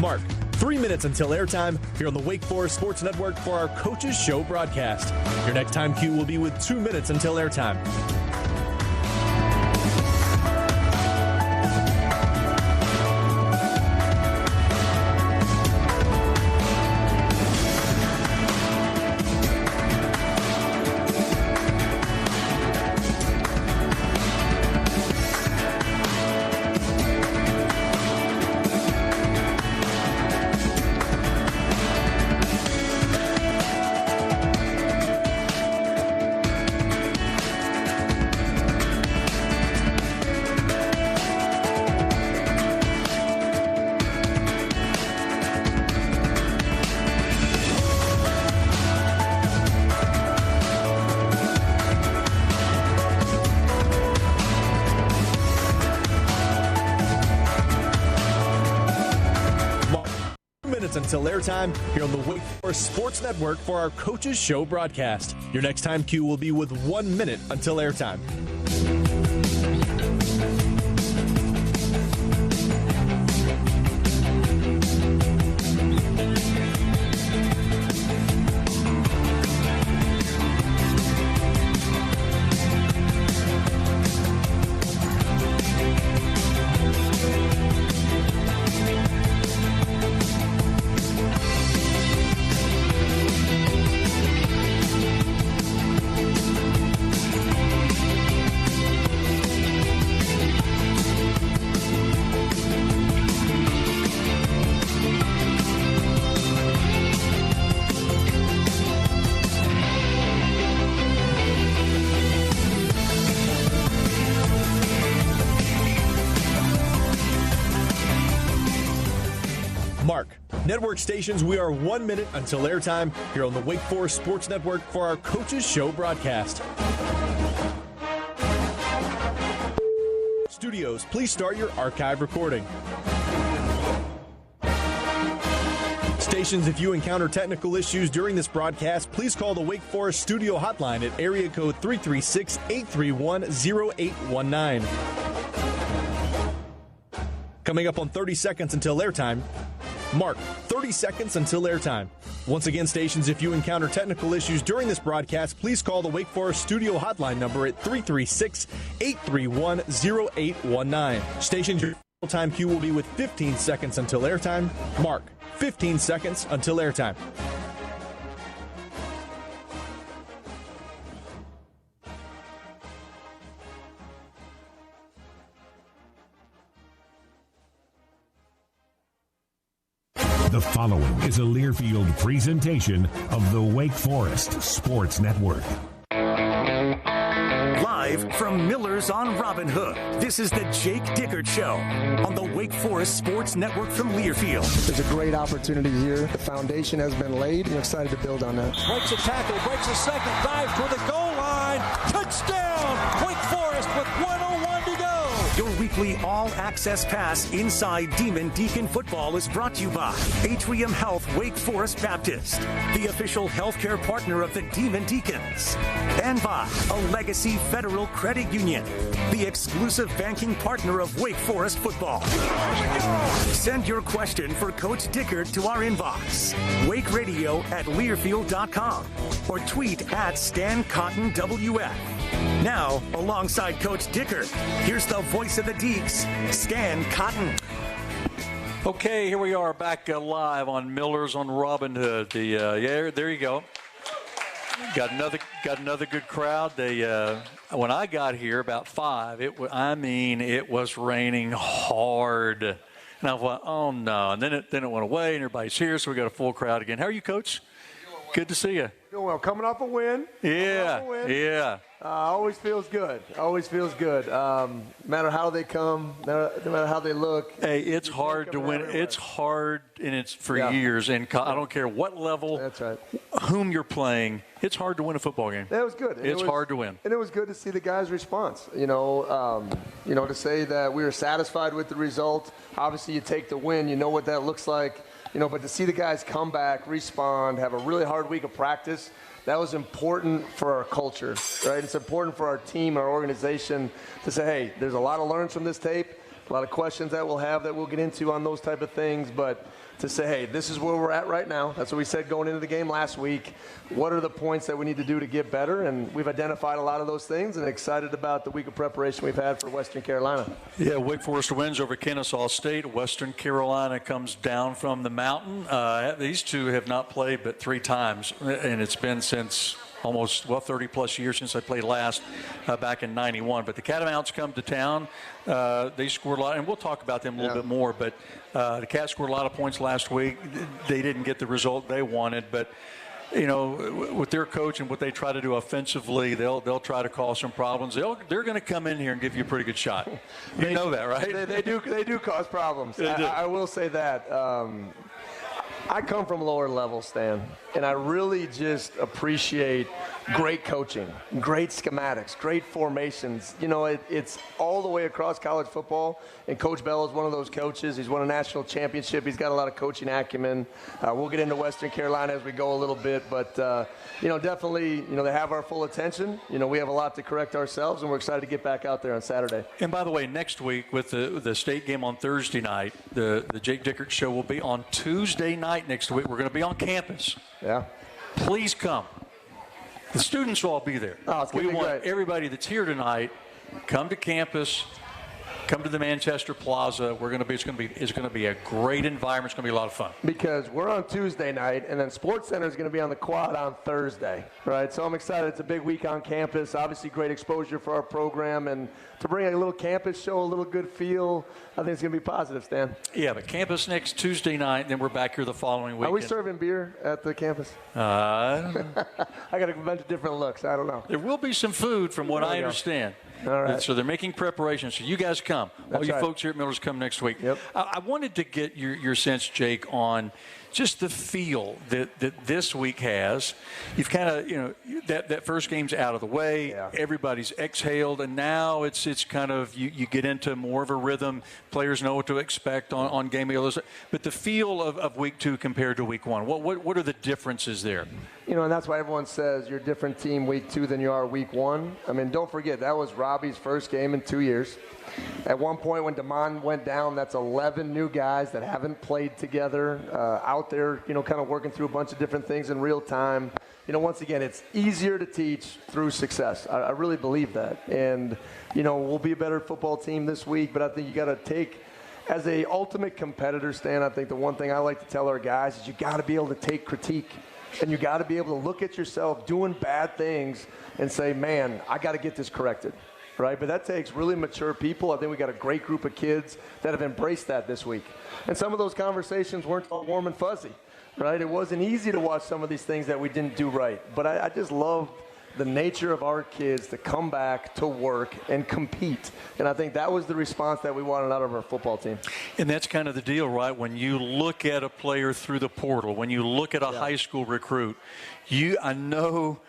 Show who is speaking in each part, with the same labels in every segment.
Speaker 1: Mark, 3 minutes until airtime here on the Wake Forest Sports Network for our Coaches Show broadcast. Your next time cue will be with 2 minutes until airtime. Until airtime here on the Wake Forest Sports Network for our Coaches Show broadcast. Your next time cue will be with 1 minute until airtime. Mark, network stations, we are 1 minute until airtime here on the Wake Forest Sports Network for our Coaches Show broadcast. Studios, please start your archive recording. Stations, if you encounter technical issues during this broadcast, please call the Wake Forest studio hotline at area code 336-831-0819. Coming up on 30 seconds until airtime, Mark, 30 seconds until airtime. Once again, stations, if you encounter technical issues during this broadcast, please call the Wake Forest studio hotline number at 336-831-0819. Stations, your time cue will be with 15 seconds until airtime. Mark, 15 seconds until airtime.
Speaker 2: The following is a Learfield presentation of the Wake Forest Sports Network.
Speaker 3: Live from Miller's on Robin Hood, this is the Jake Dickert Show on the Wake Forest Sports Network from Learfield.
Speaker 4: There's a great opportunity here. The foundation has been laid, and I'm excited to build on that.
Speaker 5: Breaks a tackle, breaks a second, dives toward the goal line. Touchdown! Wake Forest with 1:01 to go.
Speaker 3: Your weekly all-access pass inside Demon Deacon football is brought to you by Atrium Health Wake Forest Baptist, the official healthcare partner of the Demon Deacons, and by a Legacy Federal Credit Union, the exclusive banking partner of Wake Forest football. Send your question for Coach Dickert to our inbox, wakeradio@learfield.com, or tweet at StanCottonWF. Now, alongside Coach Dickert, here's the voice of the Deeks, Stan Cotton.
Speaker 5: Okay, here we are back live on Miller's on Robin Hood. There you go. Got another good crowd. When I got here about 5, it was raining hard, and I thought, oh no, and then it went away, and everybody's here, so we got a full crowd again. How are you, Coach? Good to see you.
Speaker 6: Doing well. Coming off a win.
Speaker 5: Yeah.
Speaker 6: Always feels good. No matter how they come, no matter how they look.
Speaker 5: Hey, it's hard to win. It's hard, and it's for years. And I don't care what level,
Speaker 6: that's right,
Speaker 5: whom you're playing, it's hard to win a football game.
Speaker 6: That was good.
Speaker 5: It's hard to win.
Speaker 6: And it was good to see the guys' response. To say that we were satisfied with the result. Obviously, you take the win. You know what that looks like. But to see the guys come back, respond, have a really hard week of practice, that was important for our culture, right? It's important for our team, our organization to say, hey, there's a lot of learns from this tape. a lot of questions that we'll have that we'll get into on those type of things. But to say, hey, this is where we're at right now. That's what we said going into the game last week. What are the points that we need to do to get better? And we've identified a lot of those things and excited about the week of preparation we've had for Western Carolina.
Speaker 5: Yeah, Wake Forest wins over Kennesaw State. Western Carolina comes down from the mountain. These two have not played but 3 times, and it's been since almost, 30-plus years since I played last back in 91. But the Catamounts come to town. They scored a lot, and we'll talk about them a little bit more. But the Cats scored a lot of points last week. They didn't get the result they wanted. But, you know, with their coach and what they try to do offensively, they'll try to cause some problems. They're going to come in here and give you a pretty good shot. You know that, right?
Speaker 6: They do cause problems. I will say that. I come from lower level, Stan, and I really just appreciate great coaching, great schematics, great formations. You know, it's all the way across college football, and Coach Bell is one of those coaches. He's won a national championship. He's got a lot of coaching acumen. We'll get into Western Carolina as we go a little bit, but, you know, definitely, you know, they have our full attention. You know, we have a lot to correct ourselves, and we're excited to get back out there on Saturday.
Speaker 5: And by the way, next week with the state game on Thursday night, the Jake Dickert show will be on Tuesday night next week. We're going to be on campus.
Speaker 6: Yeah.
Speaker 5: Please come. The students will all be there.
Speaker 6: Oh, it's going to be great.
Speaker 5: We want everybody that's here tonight, come to campus, come to the Manchester Plaza. It's going to be a great environment. It's going to be a lot of fun.
Speaker 6: Because we're on Tuesday night, and then Sports Center is going to be on the quad on Thursday, right? So I'm excited. It's a big week on campus. Obviously, great exposure for our program, and to bring a little campus show, a little good feel, I think it's going to be positive, Stan.
Speaker 5: Yeah, but campus next Tuesday night, then we're back here the following week.
Speaker 6: Are we serving beer at the campus?
Speaker 5: I don't know.
Speaker 6: I got a bunch of different looks. I don't know.
Speaker 5: There will be some food, from what I understand.
Speaker 6: All right.
Speaker 5: So they're making preparations. So you guys come. All you folks here at Miller's come next week.
Speaker 6: Yep.
Speaker 5: I wanted to get your sense, Jake, on just the feel that this week has. You've kind of, you know, that first game's out of the way.
Speaker 6: Yeah.
Speaker 5: Everybody's exhaled, and now it's kind of you get into more of a rhythm. Players know what to expect on game day. But the feel of week 2 compared to week 1, what are the differences there?
Speaker 6: You know, and that's why everyone says you're a different team week 2 than you are week 1. I mean, don't forget, that was Robbie's first game in 2 years. At one point when DeMond went down, that's 11 new guys that haven't played together out there, you know, kind of working through a bunch of different things in real time. You know, once again, it's easier to teach through success. I really believe that. And, you know, we'll be a better football team this week, but I think you got to take, as a ultimate competitor, Stan, I think the one thing I like to tell our guys is you got to be able to take critique. And you got to be able to look at yourself doing bad things and say, man, I got to get this corrected. Right? But that takes really mature people. I think we got a great group of kids that have embraced that this week. And some of those conversations weren't all warm and fuzzy, right? It wasn't easy to watch some of these things that we didn't do right. But I just love the nature of our kids to come back, to work, and compete. And I think that was the response that we wanted out of our football team.
Speaker 5: And that's kind of the deal, right? When you look at a player through the portal, when you look at a high school recruit, I know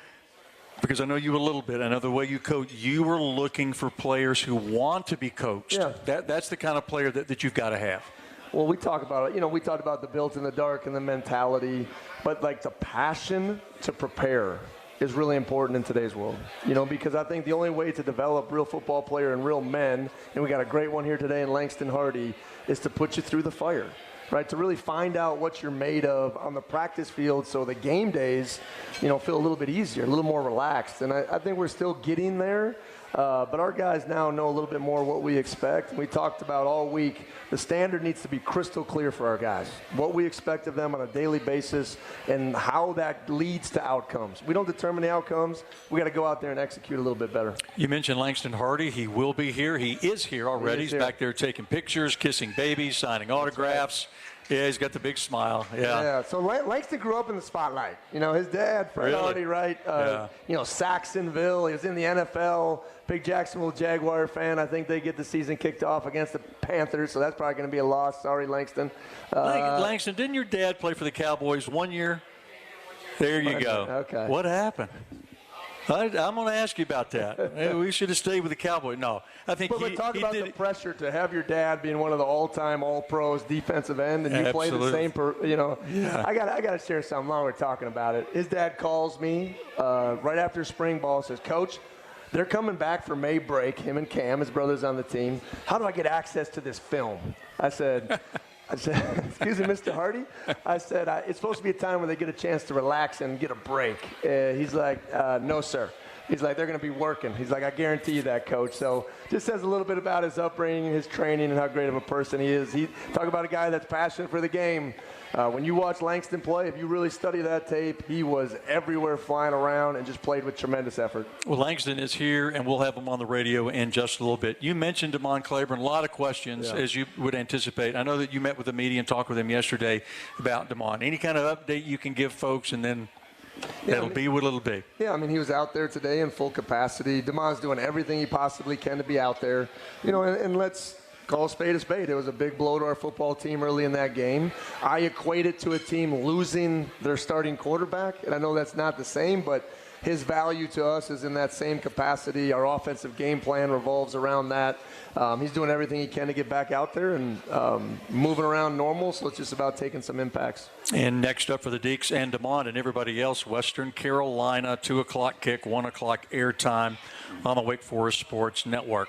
Speaker 5: you a little bit. I know the way you coach, you are looking for players who want to be coached.
Speaker 6: Yeah.
Speaker 5: That's the kind of player that you've got to have.
Speaker 6: Well, we talk about it. You know, we talked about the built in the dark and the mentality, but like the passion to prepare is really important in today's world. You know, because I think the only way to develop real football player and real men, and we got a great one here today in Langston Hardy, is to put you through the fire. Right, to really find out what you're made of on the practice field so the game days, you know, feel a little bit easier, a little more relaxed. And I think we're still getting there, but our guys now know a little bit more what we expect. We talked about all week, the standard needs to be crystal clear for our guys, what we expect of them on a daily basis and how that leads to outcomes. We don't determine the outcomes. We got to go out there and execute a little bit better.
Speaker 5: You mentioned Langston Hardy. He will be here. He is here already. He's back there taking pictures, kissing babies, signing autographs. Yeah, he's got the big smile. Yeah.
Speaker 6: So Langston grew up in the spotlight. You know, his dad, Fred Hardy, right? You know, Saxonville. He was in the NFL. Big Jacksonville Jaguar fan. I think they get the season kicked off against the Panthers, so that's probably going to be a loss. Sorry, Langston.
Speaker 5: Langston, didn't your dad play for the Cowboys 1 year? There you go.
Speaker 6: Okay.
Speaker 5: What happened? I'm going to ask you about that. We should have stayed with the Cowboys. No, I think
Speaker 6: but talk about the pressure to have your dad being one of the all-time All-Pros defensive end, and you play the same. I got to share something while we're talking about it. His dad calls me right after spring ball, says, "Coach, they're coming back for May break, him and Cam, his brother's on the team. How do I get access to this film? I said, excuse me, Mr. Hardy? I said, it's supposed to be a time where they get a chance to relax and get a break. He's like, no, sir. He's like, they're going to be working. He's like, I guarantee you that, Coach. So just says a little bit about his upbringing, his training, and how great of a person he is. Talk about a guy that's passionate for the game. When you watch Langston play, if you really study that tape, he was everywhere flying around and just played with tremendous effort.
Speaker 5: Well, Langston is here, and we'll have him on the radio in just a little bit. You mentioned Damon Claiborne, a lot of questions, as you would anticipate. I know that you met with the media and talked with him yesterday about Damon. Any kind of update you can give folks, and then that'll be what it'll be.
Speaker 6: Yeah, he was out there today in full capacity. Damon's doing everything he possibly can to be out there. And let's call a spade a spade. It was a big blow to our football team early in that game. I equate it to a team losing their starting quarterback, and I know that's not the same, but his value to us is in that same capacity. Our offensive game plan revolves around that. He's doing everything he can to get back out there and moving around normal, so it's just about taking some impacts.
Speaker 5: And next up for the Deeks and Damon and everybody else, Western Carolina, 2 o'clock kick, 1 o'clock airtime on the Wake Forest Sports Network.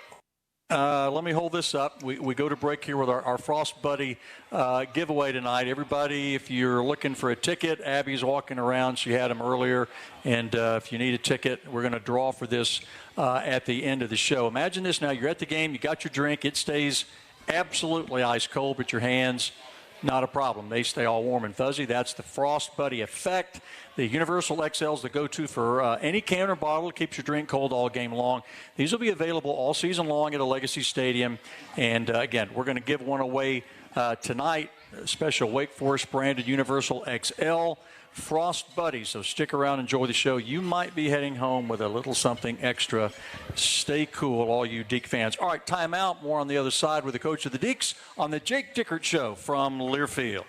Speaker 5: Let me hold this up. We go to break here with our Frost Buddy giveaway tonight. Everybody, if you're looking for a ticket, Abby's walking around. She had them earlier. And if you need a ticket, we're going to draw for this at the end of the show. Imagine this now. You're at the game. You got your drink. It stays absolutely ice cold, but your hands, not a problem. They stay all warm and fuzzy. That's the Frost Buddy effect. The Universal XL is the go-to for any can or bottle. It keeps your drink cold all game long. These will be available all season long at a Legacy Stadium. And, again, we're going to give one away tonight, a special Wake Forest branded Universal XL Frost Buddy. So stick around, enjoy the show. You might be heading home with a little something extra. Stay cool, all you Deke fans. All right, time out. More on the other side with the coach of the Deeks on the Jake Dickert Show from Learfield.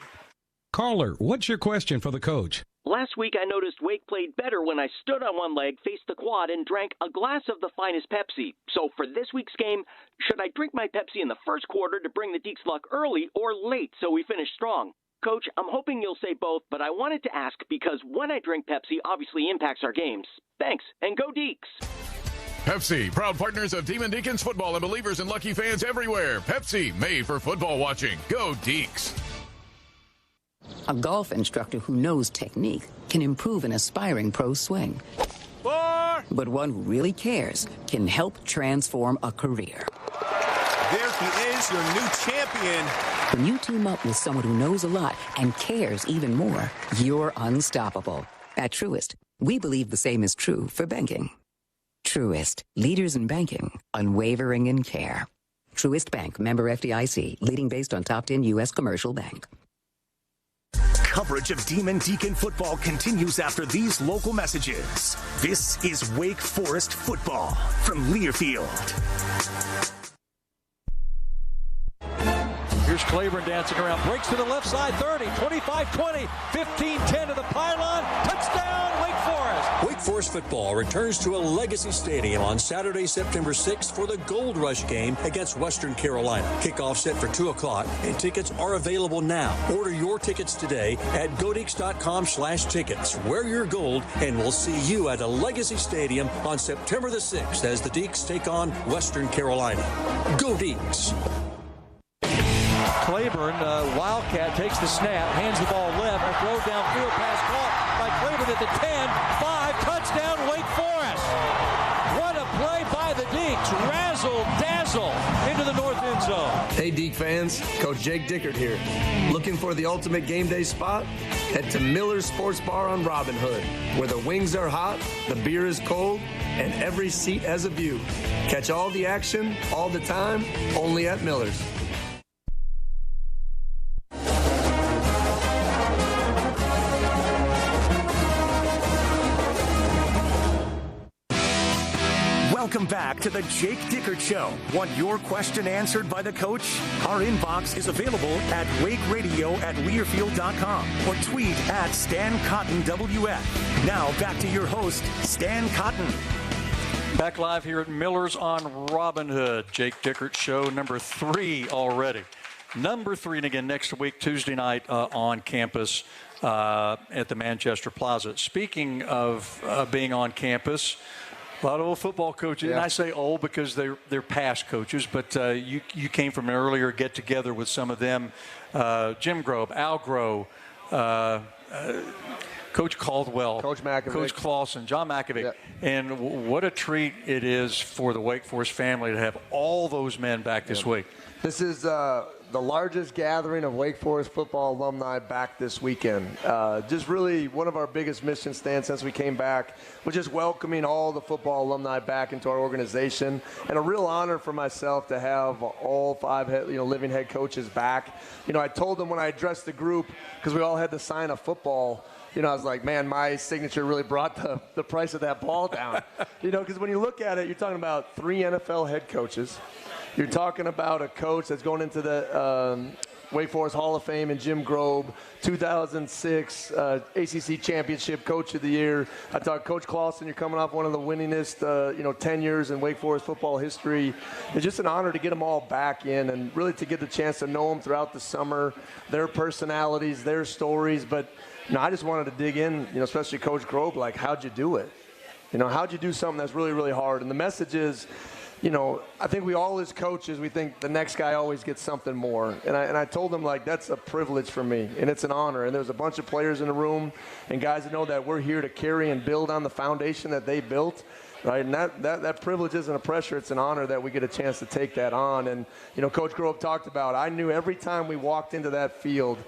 Speaker 7: Caller, what's your question for the coach?
Speaker 8: Last week I noticed Wake played better when I stood on one leg, faced the quad, and drank a glass of the finest Pepsi. So for this week's game, should I drink my Pepsi in the first quarter to bring the Deeks luck early or late so we finish strong? Coach, I'm hoping you'll say both, but I wanted to ask because when I drink Pepsi obviously impacts our games. Thanks, and go Deeks!
Speaker 9: Pepsi, proud partners of Demon Deacons football and believers in Lucky fans everywhere. Pepsi, made for football watching. Go Deeks!
Speaker 10: A golf instructor who knows technique can improve an aspiring pro's swing. But one who really cares can help transform a career.
Speaker 11: There he is, your new champion.
Speaker 10: When you team up with someone who knows a lot and cares even more, you're unstoppable. At Truist, we believe the same is true for banking. Truist, leaders in banking, unwavering in care. Truist Bank, member FDIC, leading based on top 10 U.S. commercial bank.
Speaker 3: Coverage of Demon Deacon football continues after these local messages. This is Wake Forest football from Learfield.
Speaker 5: Here's Claiborne dancing around, breaks to the left side, 30, 25-20, 15-10 to the pylon, touchdown, Wake Forest.
Speaker 12: Wake Forest football returns to a Legacy Stadium on Saturday, September 6th for the Gold Rush game against Western Carolina. Kickoff set for 2 o'clock, and tickets are available now. Order your tickets today at godeeks.com/tickets. Wear your gold, and we'll see you at a Legacy Stadium on September the 6th as the Deeks take on Western Carolina. Go Deeks!
Speaker 5: Claiborne, Wildcat, takes the snap, hands the ball left, a throw downfield pass caught by Claiborne at the 10, 5, touchdown, Wake Forest. What a play by the Deeks, razzle-dazzle into the north end zone.
Speaker 6: Hey, Deke fans, Coach Jake Dickert here. Looking for the ultimate game day spot? Head to Miller's Sports Bar on Robin Hood, where the wings are hot, the beer is cold, and every seat has a view. Catch all the action, all the time, only at Miller's.
Speaker 3: Welcome back to the Jake Dickert Show. Want your question answered by the coach? Our inbox is available at wakeradio@learfield.com or tweet at StanCottonWF. Now back to your host, Stan Cotton.
Speaker 5: Back live here at Miller's on Robin Hood. Jake Dickert Show number 3 already. Number 3, and again next week, Tuesday night on campus at the Manchester Plaza. Speaking of being on campus, A lot of old football coaches, and I say old because they're past coaches, but you came from an earlier get-together with some of them. Jim Grobe, Al Groh, Coach Caldwell,
Speaker 6: Coach McAvick,
Speaker 5: Coach Clausen, John McAvick.
Speaker 6: Yeah.
Speaker 5: And what a treat it is for the Wake Forest family to have all those men back this week.
Speaker 6: This is the largest gathering of Wake Forest football alumni back this weekend. Just really one of our biggest mission stands since we came back was just welcoming all the football alumni back into our organization, and a real honor for myself to have all 5 living head coaches back. I told them when I addressed the group, because we all had to sign a football, I was like, man, my signature really brought the price of that ball down. Because when you look at it, you're talking about 3 NFL head coaches. You're talking about a coach that's going into the Wake Forest Hall of Fame in Jim Grobe, 2006 ACC Championship Coach of the Year. I thought Coach Clausen, you're coming off one of the winningest, tenures in Wake Forest football history. It's just an honor to get them all back in and really to get the chance to know them throughout the summer, their personalities, their stories. But, I just wanted to dig in, especially Coach Grobe, like, how'd you do it? How'd you do something that's really, really hard? And the message is, I think we all as coaches, we think the next guy always gets something more. And I told them, like, that's a privilege for me, and it's an honor. And there's a bunch of players in the room and guys that know that we're here to carry and build on the foundation that they built. Right, and that privilege isn't a pressure. It's an honor that we get a chance to take that on. And, Coach Grobe talked about, I knew every time we walked into that field,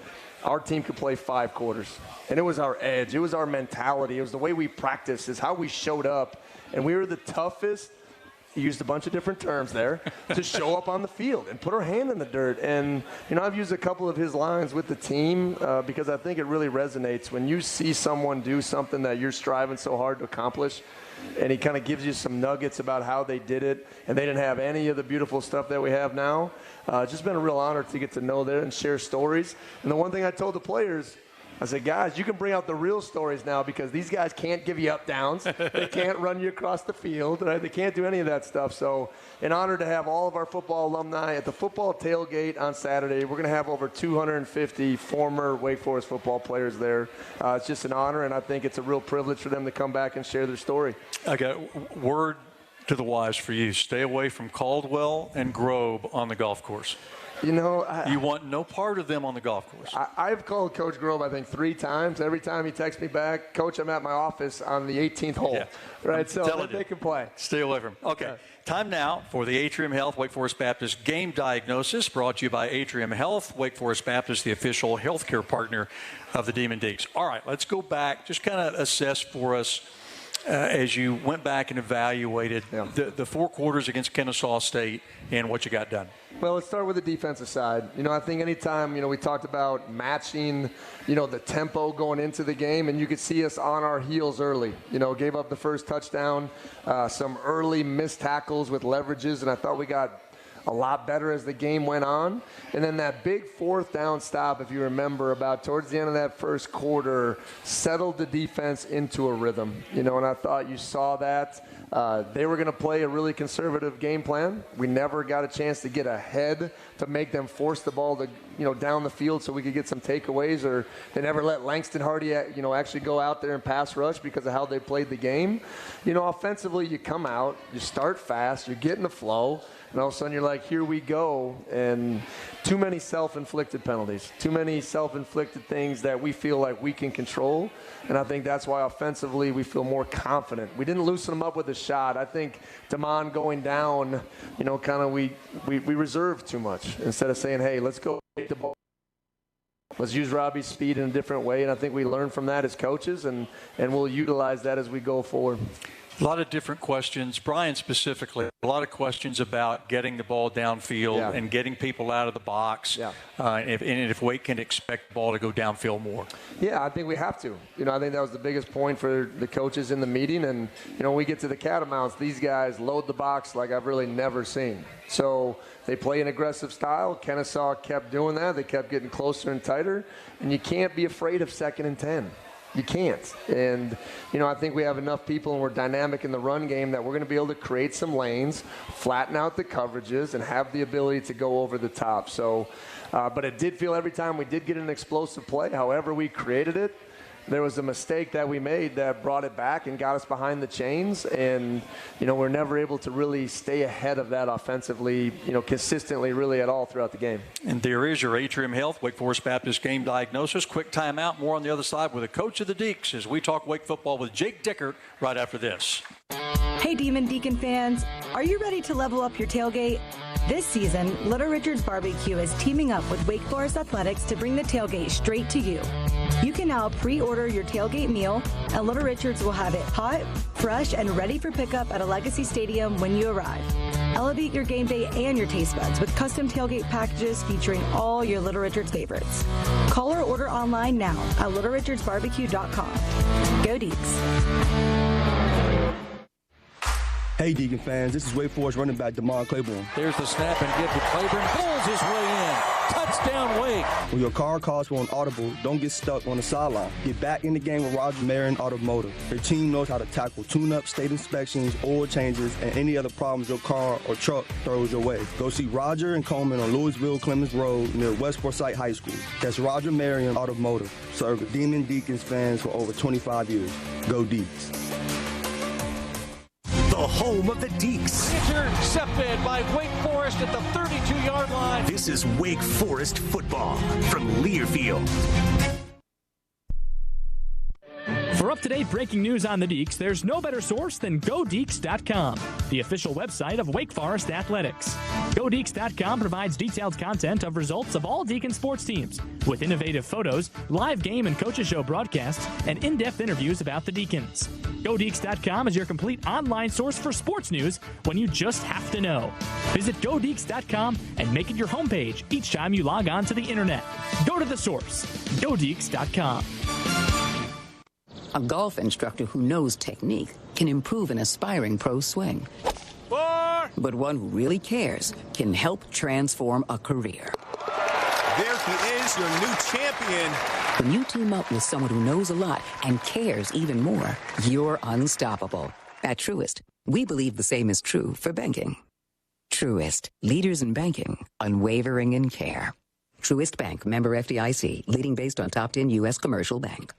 Speaker 6: our team could play 5 quarters. And it was our edge. It was our mentality. It was the way we practiced. It's how we showed up. And we were the toughest, he used a bunch of different terms there, to show up on the field and put our hand in the dirt. And, I've used a couple of his lines with the team because I think it really resonates. When you see someone do something that you're striving so hard to accomplish, and he kind of gives you some nuggets about how they did it, and they didn't have any of the beautiful stuff that we have now. It's just been a real honor to get to know them and share stories. And the one thing I told the players, I said, guys, you can bring out the real stories now because these guys can't give you up downs. They can't run you across the field. Right? They can't do any of that stuff. So an honor to have all of our football alumni at the football tailgate on Saturday. We're going to have over 250 former Wake Forest football players there. It's just an honor, and I think it's a real privilege for them to come back and share their story.
Speaker 5: Okay, word to the wise for you. Stay away from Caldwell and Grobe on the golf course. You want no part of them on the golf course.
Speaker 6: I've called Coach Grobe, I think, 3 times. Every time he texts me back, Coach, I'm at my office on the 18th hole. Yeah. Right, so they can play.
Speaker 5: Stay away from him. Okay, time now for the Atrium Health Wake Forest Baptist Game Diagnosis, brought to you by Atrium Health, Wake Forest Baptist, the official healthcare partner of the Demon Deacs. All right, let's go back. Just kind of assess for us as you went back and evaluated the 4 quarters against Kennesaw State and what you got done.
Speaker 6: Well, let's start with the defensive side. I think anytime, we talked about matching, the tempo going into the game, and you could see us on our heels early. Gave up the first touchdown, some early missed tackles with leverages, and I thought we got a lot better as the game went on. And then that big 4th down stop, if you remember, about towards the end of that first quarter, settled the defense into a rhythm. And I thought you saw that. They were going to play a really conservative game plan. We never got a chance to get ahead to make them force the ball to, down the field so we could get some takeaways, or they never let Langston Hardy, actually go out there and pass rush because of how they played the game. Offensively, you come out, you start fast, you're getting the flow, and all of a sudden you're like, here we go. And too many self-inflicted penalties, too many self-inflicted things that we feel like we can control. And I think that's why offensively we feel more confident. We didn't loosen them up with a shot. I think Damon going down, we reserved too much instead of saying, hey, let's go take the ball. Let's use Robbie's speed in a different way. And I think we learned from that as coaches, and we'll utilize that as we go forward.
Speaker 5: A lot of different questions. Brian specifically, a lot of questions about getting the ball downfield and getting people out of the box. Yeah. If Wake can expect the ball to go downfield more.
Speaker 6: Yeah, I think we have to. I think that was the biggest point for the coaches in the meeting. And, when we get to the Catamounts, these guys load the box like I've really never seen. So they play an aggressive style. Kennesaw kept doing that. They kept getting closer and tighter. And you can't be afraid of 2nd and 10. You can't. And, I think we have enough people and we're dynamic in the run game that we're going to be able to create some lanes, flatten out the coverages, and have the ability to go over the top. So, but it did feel every time we did get an explosive play, however we created it, there was a mistake that we made that brought it back and got us behind the chains. And, we're never able to really stay ahead of that offensively, consistently really at all throughout the game.
Speaker 5: And there is your Atrium Health Wake Forest Baptist game diagnosis. Quick timeout. More on the other side with the coach of the Deeks as we talk Wake football with Jake Dickert right after this.
Speaker 13: Hey, Demon Deacon fans. Are you ready to level up your tailgate? This season, Little Richard's Barbecue is teaming up with Wake Forest Athletics to bring the tailgate straight to you. You can now pre-order your tailgate meal, and Little Richard's will have it hot, fresh, and ready for pickup at a Legacy Stadium when you arrive. Elevate your game day and your taste buds with custom tailgate packages featuring all your Little Richard's favorites. Call or order online now at littlerichardsbarbecue.com. Go Deeks.
Speaker 14: Hey, Deacon fans, this is Wake Forest running back DeMar Claiborne.
Speaker 12: There's the snap and give to Claiborne. Pulls his way in. Touchdown, Wake.
Speaker 14: When your car calls for an audible, don't get stuck on the sideline. Get back in the game with Roger Marion Automotive. Their team knows how to tackle tune-ups, state inspections, oil changes, and any other problems your car or truck throws your way. Go see Roger and Coleman on Louisville Clemens Road near West Forsyth High School. That's Roger Marion Automotive. Serve Demon Deacons fans for over 25 years. Go Deeks.
Speaker 3: The home of the Deeks.
Speaker 15: Intercepted by Wake Forest at the 32-yard line.
Speaker 3: This is Wake Forest football from Learfield.
Speaker 16: For up-to-date breaking news on the Deeks, there's no better source than GoDeeks.com, the official website of Wake Forest Athletics. GoDeeks.com provides detailed content of results of all Deacon sports teams, with innovative photos, live game and coaches show broadcasts, and in-depth interviews about the Deacons. GoDeeks.com is your complete online source for sports news when you just have to know. Visit GoDeeks.com and make it your homepage each time you log on to the internet. Go to the source, GoDeeks.com.
Speaker 10: A golf instructor who knows technique can improve an aspiring pro swing. But one who really cares can help transform a career.
Speaker 11: There he is, your new champion.
Speaker 10: When you team up with someone who knows a lot and cares even more, you're unstoppable. At Truist, we believe the same is true for banking. Truist, leaders in banking, unwavering in care. Truist Bank, member FDIC, leading based on top 10 U.S. commercial bank.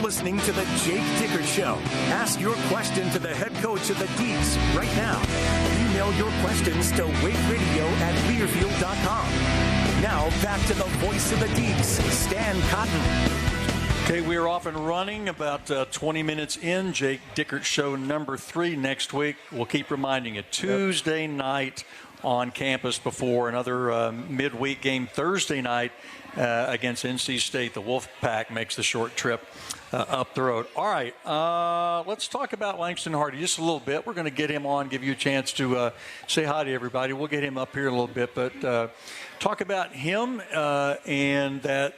Speaker 3: Listening to the Jake Dickert Show. Ask your question to the head coach of the Deeks right now. Email your questions to wakeradio@learfield.com. Now back to the voice of the Deeks, Stan Cotton.
Speaker 5: Okay, we're off and running about 20 minutes in. Jake Dickert Show number 3 next week. We'll keep reminding you, Tuesday night on campus before another midweek game Thursday night against NC State. The Wolfpack makes the short trip up the road. All right, let's talk about Langston Hardy just a little bit. We're going to get him on, give you a chance to say hi to everybody. We'll get him up here a little bit, but talk about him and that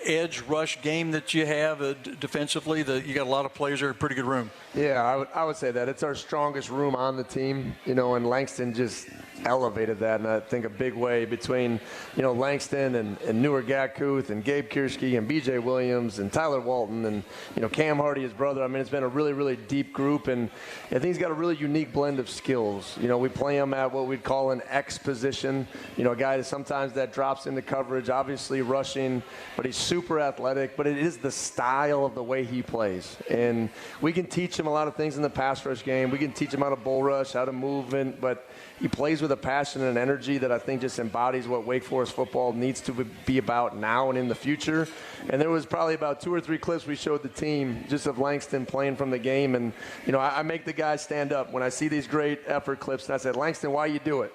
Speaker 5: edge rush game that you have defensively. You got a lot of players there, a pretty good room.
Speaker 6: Yeah, I would say that. It's our strongest room on the team, and Langston just elevated that, and I think a big way between, Langston and Newer Gatkuth and Gabe Kirschke and B.J. Williams and Tyler Walton and, Cam Hardy, his brother. I mean, it's been a really, really deep group, and I think he's got a really unique blend of skills. We play him at what we'd call an X position, a guy that sometimes that drops into coverage, obviously rushing, but he's super athletic, but it is the style of the way he plays. And we can teach him a lot of things in the pass rush game. We can teach him how to bull rush, how to move, but he plays with a passion and energy that I think just embodies what Wake Forest football needs to be about now and in the future. And there was probably about 2 or 3 clips we showed the team just of Langston playing from the game. And, I make the guys stand up when I see these great effort clips. And I said, Langston, why you do it?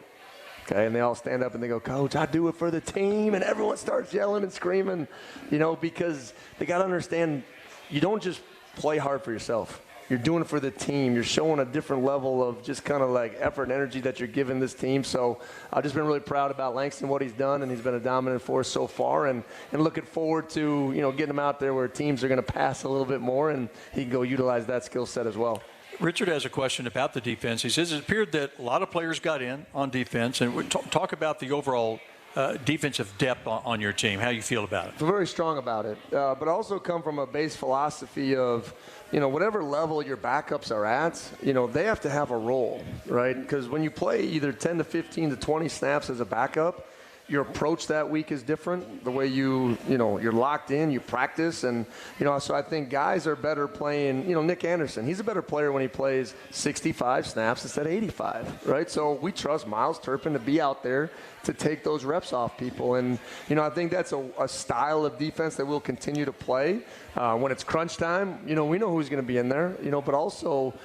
Speaker 6: Okay, and they all stand up and they go, Coach, I do it for the team. And everyone starts yelling and screaming, because they got to understand you don't just play hard for yourself. You're doing it for the team. You're showing a different level of just kind of like effort and energy that you're giving this team. So I've just been really proud about Langston, what he's done, and he's been a dominant force so far. And looking forward to, getting him out there where teams are going to pass a little bit more, and he can go utilize that skill set as well.
Speaker 5: Richard has a question about the defense. He says it appeared that a lot of players got in on defense, and we talk about the overall defensive depth on your team. How you feel about it?
Speaker 6: I feel very strong about it, but also come from a base philosophy of, whatever level your backups are at, they have to have a role, right? Because when you play either 10 to 15 to 20 snaps as a backup, your approach that week is different. The way you're locked in, you practice. And, so I think guys are better playing, Nick Anderson, he's a better player when he plays 65 snaps instead of 85, right? So we trust Miles Turpin to be out there to take those reps off people. And, I think that's a style of defense that we'll continue to play. When it's crunch time, we know who's going to be in there, but also,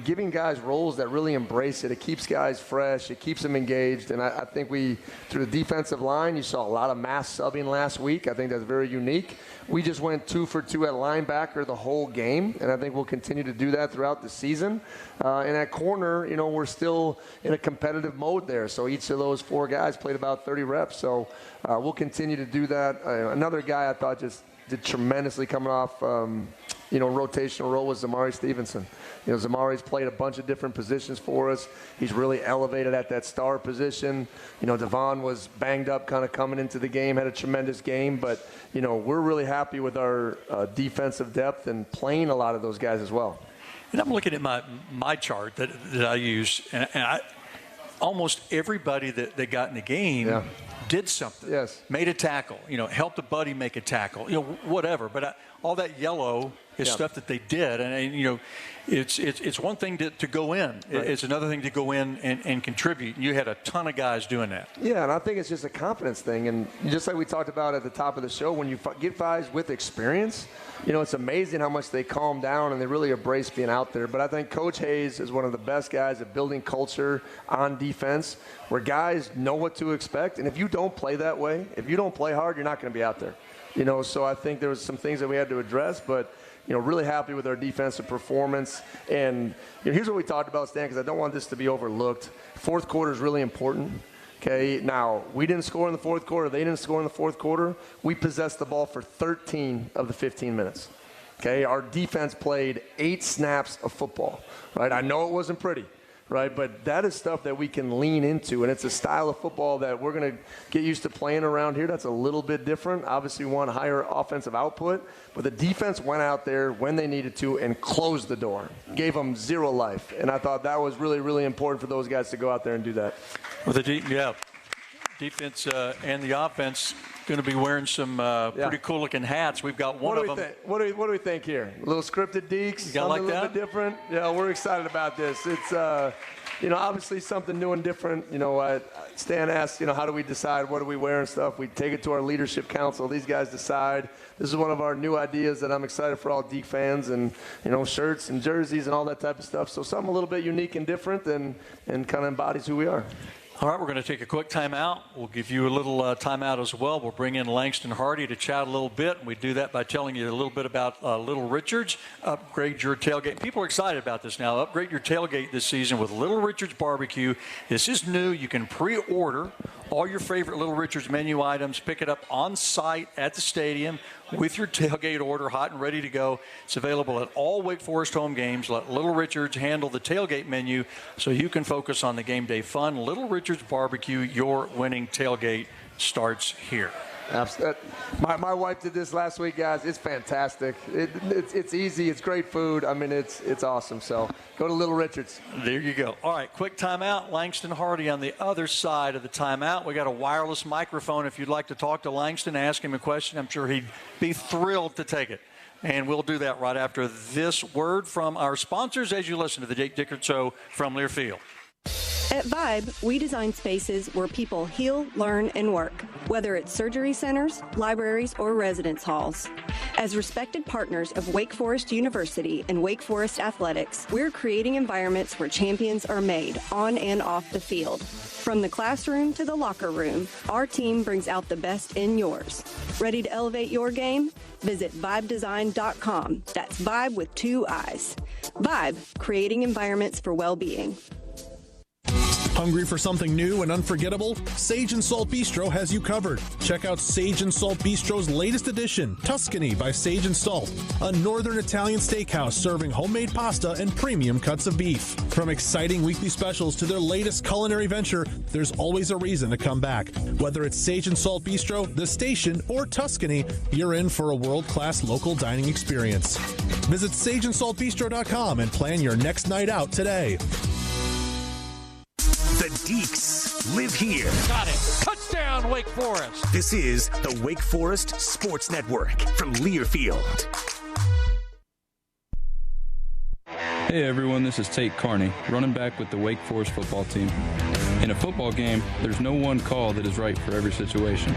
Speaker 6: giving guys roles that really embrace it. It keeps guys fresh. It keeps them engaged. And I think through the defensive line, you saw a lot of mass subbing last week. I think that's very unique. We just went 2 for 2 at linebacker the whole game, and I think we'll continue to do that throughout the season. And at corner, we're still in a competitive mode there. So each of those 4 guys played about 30 reps. So we'll continue to do that. Another guy I thought just did tremendously coming off, rotational role was Zamari Stevenson. Zamari's played a bunch of different positions for us. He's really elevated at that star position. Devon was banged up kind of coming into the game, had a tremendous game. But, we're really happy with our defensive depth and playing a lot of those guys as well.
Speaker 5: And I'm looking at my chart that I use, and almost everybody that got in the game did something.
Speaker 6: Yes.
Speaker 5: Made a tackle. Helped a buddy make a tackle. Whatever. But all that yellow is stuff that they did, and it's one thing to go in. Right. It's another thing to go in and contribute. You had a ton of guys doing that.
Speaker 6: Yeah, and I think it's just a confidence thing. And just like we talked about at the top of the show, when you get guys with experience, it's amazing how much they calm down and they really embrace being out there. But I think Coach Hayes is one of the best guys at building culture on defense where guys know what to expect. And if you don't play that way, if you don't play hard, you're not going to be out there. So I think there was some things that we had to address, but really happy with our defensive performance. And here's what we talked about, Stan, because I don't want this to be overlooked. Fourth quarter is really important. Okay, now, we didn't score in the fourth quarter. They didn't score in the fourth quarter. We possessed the ball for 13 of the 15 minutes. Okay, our defense played 8 snaps of football, right? I know it wasn't pretty, right? But that is stuff that we can lean into, and it's a style of football that we're going to get used to playing around here. That's a little bit different. Obviously, we want higher offensive output, but the defense went out there when they needed to and closed the door, gave them 0 life. And I thought that was really, really important for those guys to go out there and do that.
Speaker 5: Well, defense and the offense going to be wearing some pretty cool-looking hats. We've got one of them.
Speaker 6: What do we think here? A little scripted Deeks, something
Speaker 5: like
Speaker 6: a little bit different. Yeah, we're excited about this. It's obviously something new and different. Stan asked, how do we decide what do we wear and stuff? We take it to our leadership council. These guys decide. This is one of our new ideas that I'm excited for all Deke fans, and shirts and jerseys and all that type of stuff. So something a little bit unique and different, and kind of embodies who we are.
Speaker 5: All right, we're going to take a quick timeout. We'll give you a little timeout as well. We'll bring in Langston Hardy to chat a little bit. And we do that by telling you a little bit about Little Richard's. Upgrade your tailgate. People are excited about this now. Upgrade your tailgate this season with Little Richard's Barbecue. This is new. You can pre-order all your favorite Little Richard's menu items. Pick it up on site at the stadium with your tailgate order, hot and ready to go. It's available at all Wake Forest home games. Let Little Richard's handle the tailgate menu so you can focus on the game day fun. Little Richard's Barbecue, your winning tailgate starts here.
Speaker 6: Absolutely. My wife did this last week, guys. It's fantastic. It's easy. It's great food. I mean, it's awesome. So go to Little Richard's.
Speaker 5: There you go. All right, quick timeout. Langston Hardy on the other side of the timeout. We got a wireless microphone. If you'd like to talk to Langston, ask him a question, I'm sure he'd be thrilled to take it. And we'll do that right after this word from our sponsors as you listen to the Jake Dickert Show from Learfield.
Speaker 17: At Vibe, we design spaces where people heal, learn, and work, whether it's surgery centers, libraries, or residence halls. As respected partners of Wake Forest University and Wake Forest Athletics, we're creating environments where champions are made on and off the field. From the classroom to the locker room, our team brings out the best in yours. Ready to elevate your game? Visit vibedesign.com. That's Vibe with 2 I's. Vibe, creating environments for well-being.
Speaker 1: Hungry for something new and unforgettable? Sage and Salt Bistro has you covered. Check out Sage and Salt Bistro's latest edition, Tuscany by Sage and Salt, a northern Italian steakhouse serving homemade pasta and premium cuts of beef. From exciting weekly specials to their latest culinary venture, there's always a reason to come back. Whether it's Sage and Salt Bistro, The Station, or Tuscany, you're in for a world-class local dining experience. Visit sageandsaltbistro.com and plan your next night out today.
Speaker 3: The Deeks live here.
Speaker 15: Got it. Touchdown, Wake Forest.
Speaker 3: This is the Wake Forest Sports Network from Learfield.
Speaker 18: Hey everyone, this is Tate Carney, running back with the Wake Forest football team. In a football game, there's no one call that is right for every situation.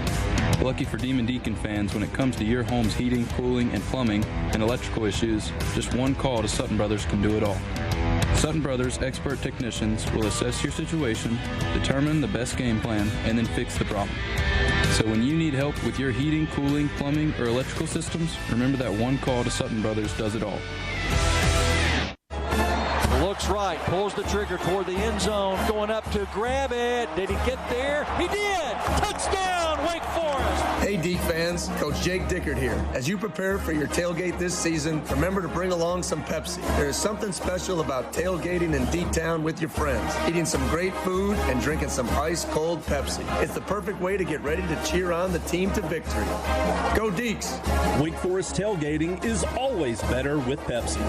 Speaker 18: Lucky for Demon Deacon fans, when it comes to your home's heating, cooling, and plumbing and electrical issues, just one call to Sutton Brothers can do it all. Sutton Brothers expert technicians will assess your situation, determine the best game plan, and then fix the problem. So when you need help with your heating, cooling, plumbing, or electrical systems, remember that one call to Sutton Brothers does it all.
Speaker 15: Looks right, pulls the trigger toward the end zone, going up to grab it. Did he get there? He did! Touchdown, Wake Forest!
Speaker 6: Hey, Deke fans, Coach Jake Dickert here. As you prepare for your tailgate this season, remember to bring along some Pepsi. There is something special about tailgating in D-Town with your friends, eating some great food and drinking some ice-cold Pepsi. It's the perfect way to get ready to cheer on the team to victory. Go Deeks!
Speaker 19: Wake Forest tailgating is always better with Pepsi.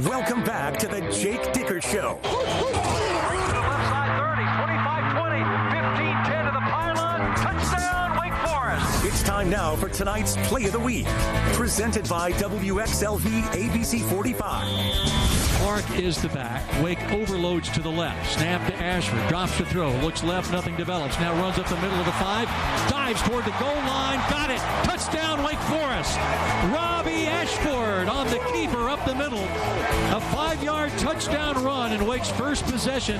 Speaker 3: Welcome back to the Jake Dickert Show.
Speaker 15: To the left side, 30, 25, 20, 15, 10 to the pylon. Touchdown, Wake Forest.
Speaker 3: It's time now for tonight's Play of the Week, presented by WXLV ABC 45.
Speaker 15: Clark is the back. Wake overloads to the left. Snap to Ashford. Drops to throw. Looks left. Nothing develops. Now runs up the middle of the 5. Dives toward the goal line. Got it. Touchdown, Wake Forest. Robbie Ashford on the keeper up the middle. A 5-yard touchdown run in Wake's first possession.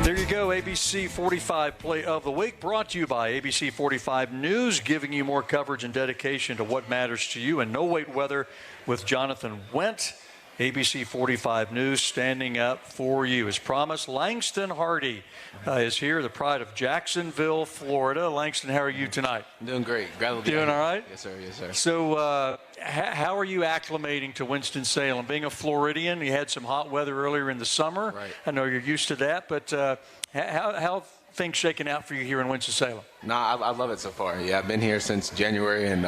Speaker 5: There you go, ABC 45 Play of the Week, brought to you by ABC 45 News, giving you more coverage and dedication to what matters to you. And no wait weather with Jonathan Went. ABC 45 News standing up for you. As promised, Langston Hardy is here, the pride of Jacksonville, Florida. Langston, how are you tonight?
Speaker 20: I'm doing great. Glad to be
Speaker 5: Doing
Speaker 20: here.
Speaker 5: all right?
Speaker 20: Yes, sir. Yes, sir.
Speaker 5: So how are you acclimating to Winston-Salem? Being a Floridian, you had some hot weather earlier in the summer.
Speaker 20: Right.
Speaker 5: I know you're used to that, but how things shaking out for you here in Winston-Salem?
Speaker 20: I love it so far. Yeah, I've been here since January, and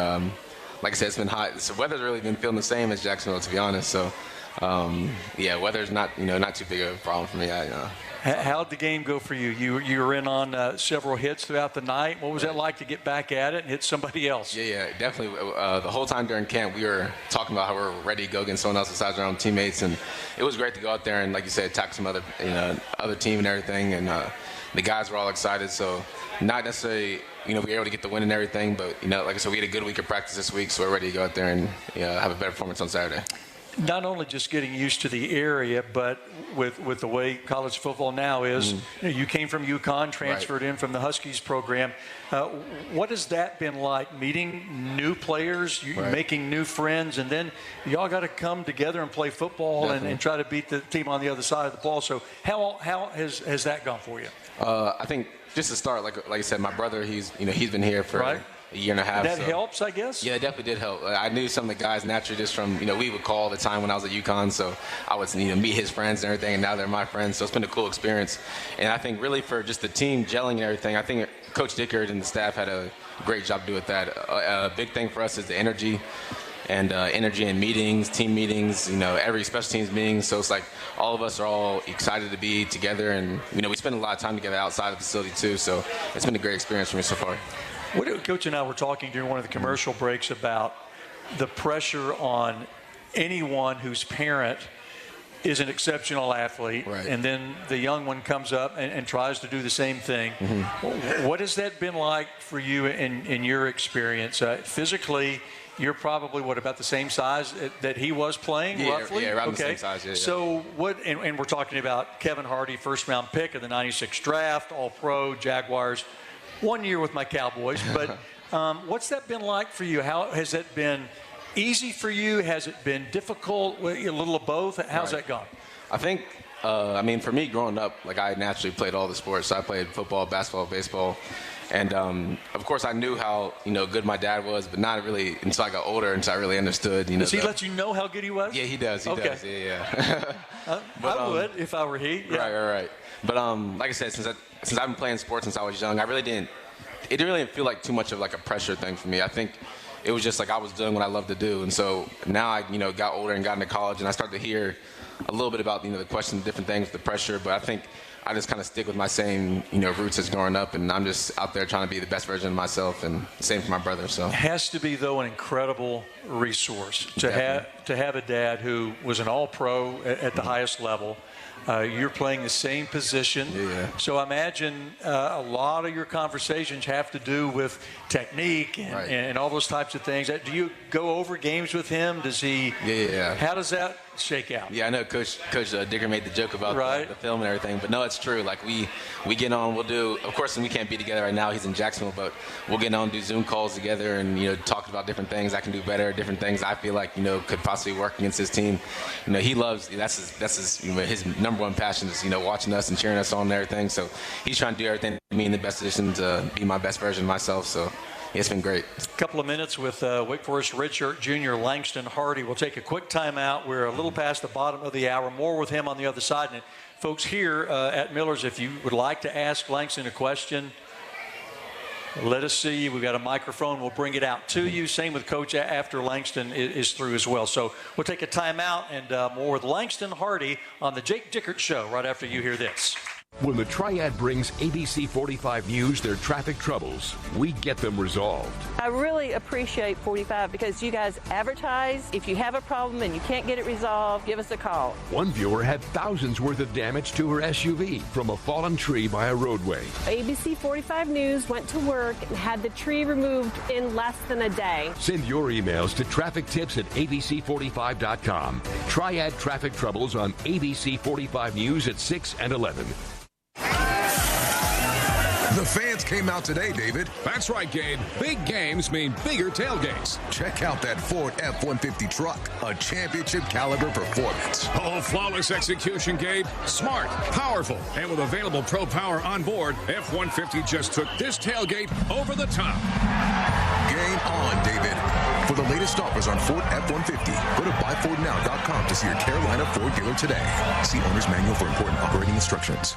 Speaker 20: like I said, it's been hot. So weather's really been feeling the same as Jacksonville, to be honest. So, weather's not too big of a problem for me.
Speaker 5: How'd the game go for you? You were in on several hits throughout the night. What was that like to get back at it and hit somebody else?
Speaker 20: Yeah, definitely. The whole time during camp, we were talking about how we're ready to go against someone else besides our own teammates, and it was great to go out there and, like you said, attack some other team and everything. And the guys were all excited. So not necessarily, we were able to get the win and everything, but like I said, we had a good week of practice this week, so we're ready to go out there and have a better performance on Saturday.
Speaker 5: Not only just getting used to the area, but with the way college football now is, you came from UConn, transferred in from the Huskies program. What has that been like, meeting new players, making new friends, and then you all got to come together and play football and try to beat the team on the other side of the ball. So how has that gone for you?
Speaker 20: I think just to start, like I said, my brother, he's been here for a year and a half.
Speaker 5: That helps, I guess?
Speaker 20: Yeah, it definitely did help. I knew some of the guys naturally just from, we would call all the time when I was at UConn, so I would meet his friends and everything, and now they're my friends, so it's been a cool experience. And I think really for just the team gelling and everything, I think Coach Dickert and the staff had a great job to do with that. A big thing for us is the energy in meetings, team meetings, every special teams meeting. So it's like all of us are all excited to be together, and we spend a lot of time together outside of the facility too. So it's been a great experience for me so far.
Speaker 5: Coach and I were talking during one of the commercial breaks about the pressure on anyone whose parent is an exceptional athlete, and then the young one comes up and tries to do the same thing. What has that been like for you in your experience? Physically, you're probably, about the same size that he was playing, roughly?
Speaker 20: Yeah, around the same size, yeah.
Speaker 5: So and we're talking about Kevin Hardy, first-round pick of the 96 draft, All-Pro, Jaguars. 1 year with my Cowboys. But what's that been like for you? How has that been easy for you? Has it been difficult? A little of both? How's that gone?
Speaker 20: I think, for me growing up, I naturally played all the sports. So I played football, basketball, baseball. And, of course, I knew how, good my dad was, but not really until I got older, until I really understood,
Speaker 5: Does he let you know how good he was?
Speaker 20: Yeah, he does. He does. Yeah.
Speaker 5: But, I would if I were he. Yeah.
Speaker 20: Right. But, like I said, since I've been playing sports since I was young, it didn't really feel like too much of a pressure thing for me. I think it was just I was doing what I love to do. And so now I, got older and got into college, and I started to hear a little bit about, the questions, different things, the pressure. But I think I just kind of stick with my same, roots as growing up, and I'm just out there trying to be the best version of myself, and same for my brother. So
Speaker 5: it has to be, though, an incredible resource to have a dad who was an all-pro at the highest level. You're playing the same position.
Speaker 20: Yeah.
Speaker 5: So I imagine a lot of your conversations have to do with technique and all those types of things. Do you go over games with him? Does he?
Speaker 20: Yeah.
Speaker 5: How does that shake out?
Speaker 20: Yeah, I know Coach Dickert made the joke about the film and everything, but no, it's true. We get on, we'll do, of course, we can't be together right now. He's in Jacksonville, but we'll get on, do Zoom calls together and, talk about different things I can do better, different things I feel like, could possibly work against his team. He loves, that's his number one passion is, watching us and cheering us on and everything. So he's trying to do everything to be in the best position to be my best version of myself. So it's been great.
Speaker 5: A couple of minutes with Wake Forest redshirt junior Langston Hardy. We'll take a quick timeout. We're a little past the bottom of the hour. More with him on the other side. And folks here at Miller's, if you would like to ask Langston a question, let us see. We've got a microphone. We'll bring it out to you. Same with Coach after Langston is through as well. So we'll take a timeout and more with Langston Hardy on the Jake Dickert Show right after you hear this.
Speaker 2: When the Triad brings ABC 45 News their traffic troubles, we get them resolved.
Speaker 21: I really appreciate 45 because you guys advertise. If you have a problem and you can't get it resolved, give us a call.
Speaker 2: One viewer had thousands worth of damage to her SUV from a fallen tree by a roadway.
Speaker 22: ABC 45 News went to work and had the tree removed in less than a day.
Speaker 2: Send your emails to traffictips@abc45.com. Triad traffic troubles on ABC 45 News at 6 and 11.
Speaker 23: The fans came out today, David.
Speaker 7: That's right, Gabe. Big games mean bigger tailgates.
Speaker 23: Check out that Ford F-150 truck, a championship caliber performance.
Speaker 7: Oh, flawless execution, Gabe. Smart, powerful, and with available Pro Power on board, F-150 just took this tailgate over the top.
Speaker 23: Game on, David. For the latest offers on Ford F-150, go to buyfordnow.com to see your Carolina Ford dealer today. See owner's manual for important operating instructions.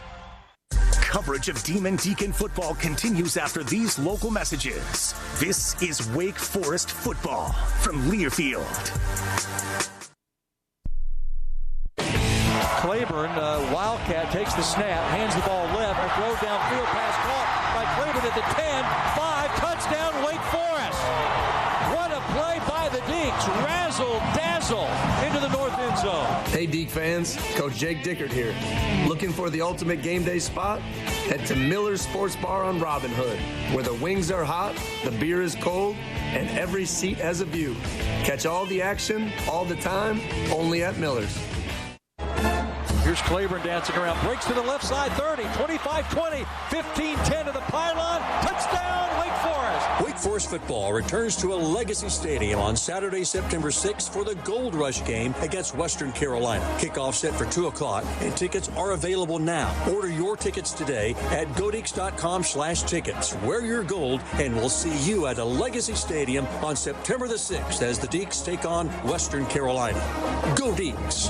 Speaker 3: Coverage of Demon Deacon football continues after these local messages. This is Wake Forest football from Learfield.
Speaker 5: Claiborne, Wildcat, takes the snap, hands the ball left, a throw downfield pass caught by Claiborne at the 10, 5, touchdown Wake Forest. What a play by the Deeks, razzle-dazzle into the north end zone.
Speaker 6: Hey Deke fans, Coach Jake Dickert here. Looking for the ultimate game day spot? Head to Miller's Sports Bar on Robin Hood, where the wings are hot, the beer is cold, and every seat has a view. Catch all the action, all the time, only at Miller's.
Speaker 5: Here's Claiborne dancing around, breaks to the left side, 30, 25-20, 15-10 to the pylon, touchdown Wake Forest.
Speaker 12: Wake Forest football returns to a legacy stadium on Saturday, September 6th for the Gold Rush game against Western Carolina. Kickoff set for 2 o'clock, and tickets are available now. Order your tickets today at godeeks.com/tickets. Wear your gold, and we'll see you at a legacy stadium on September the 6th as the Deeks take on Western Carolina. Go Deeks!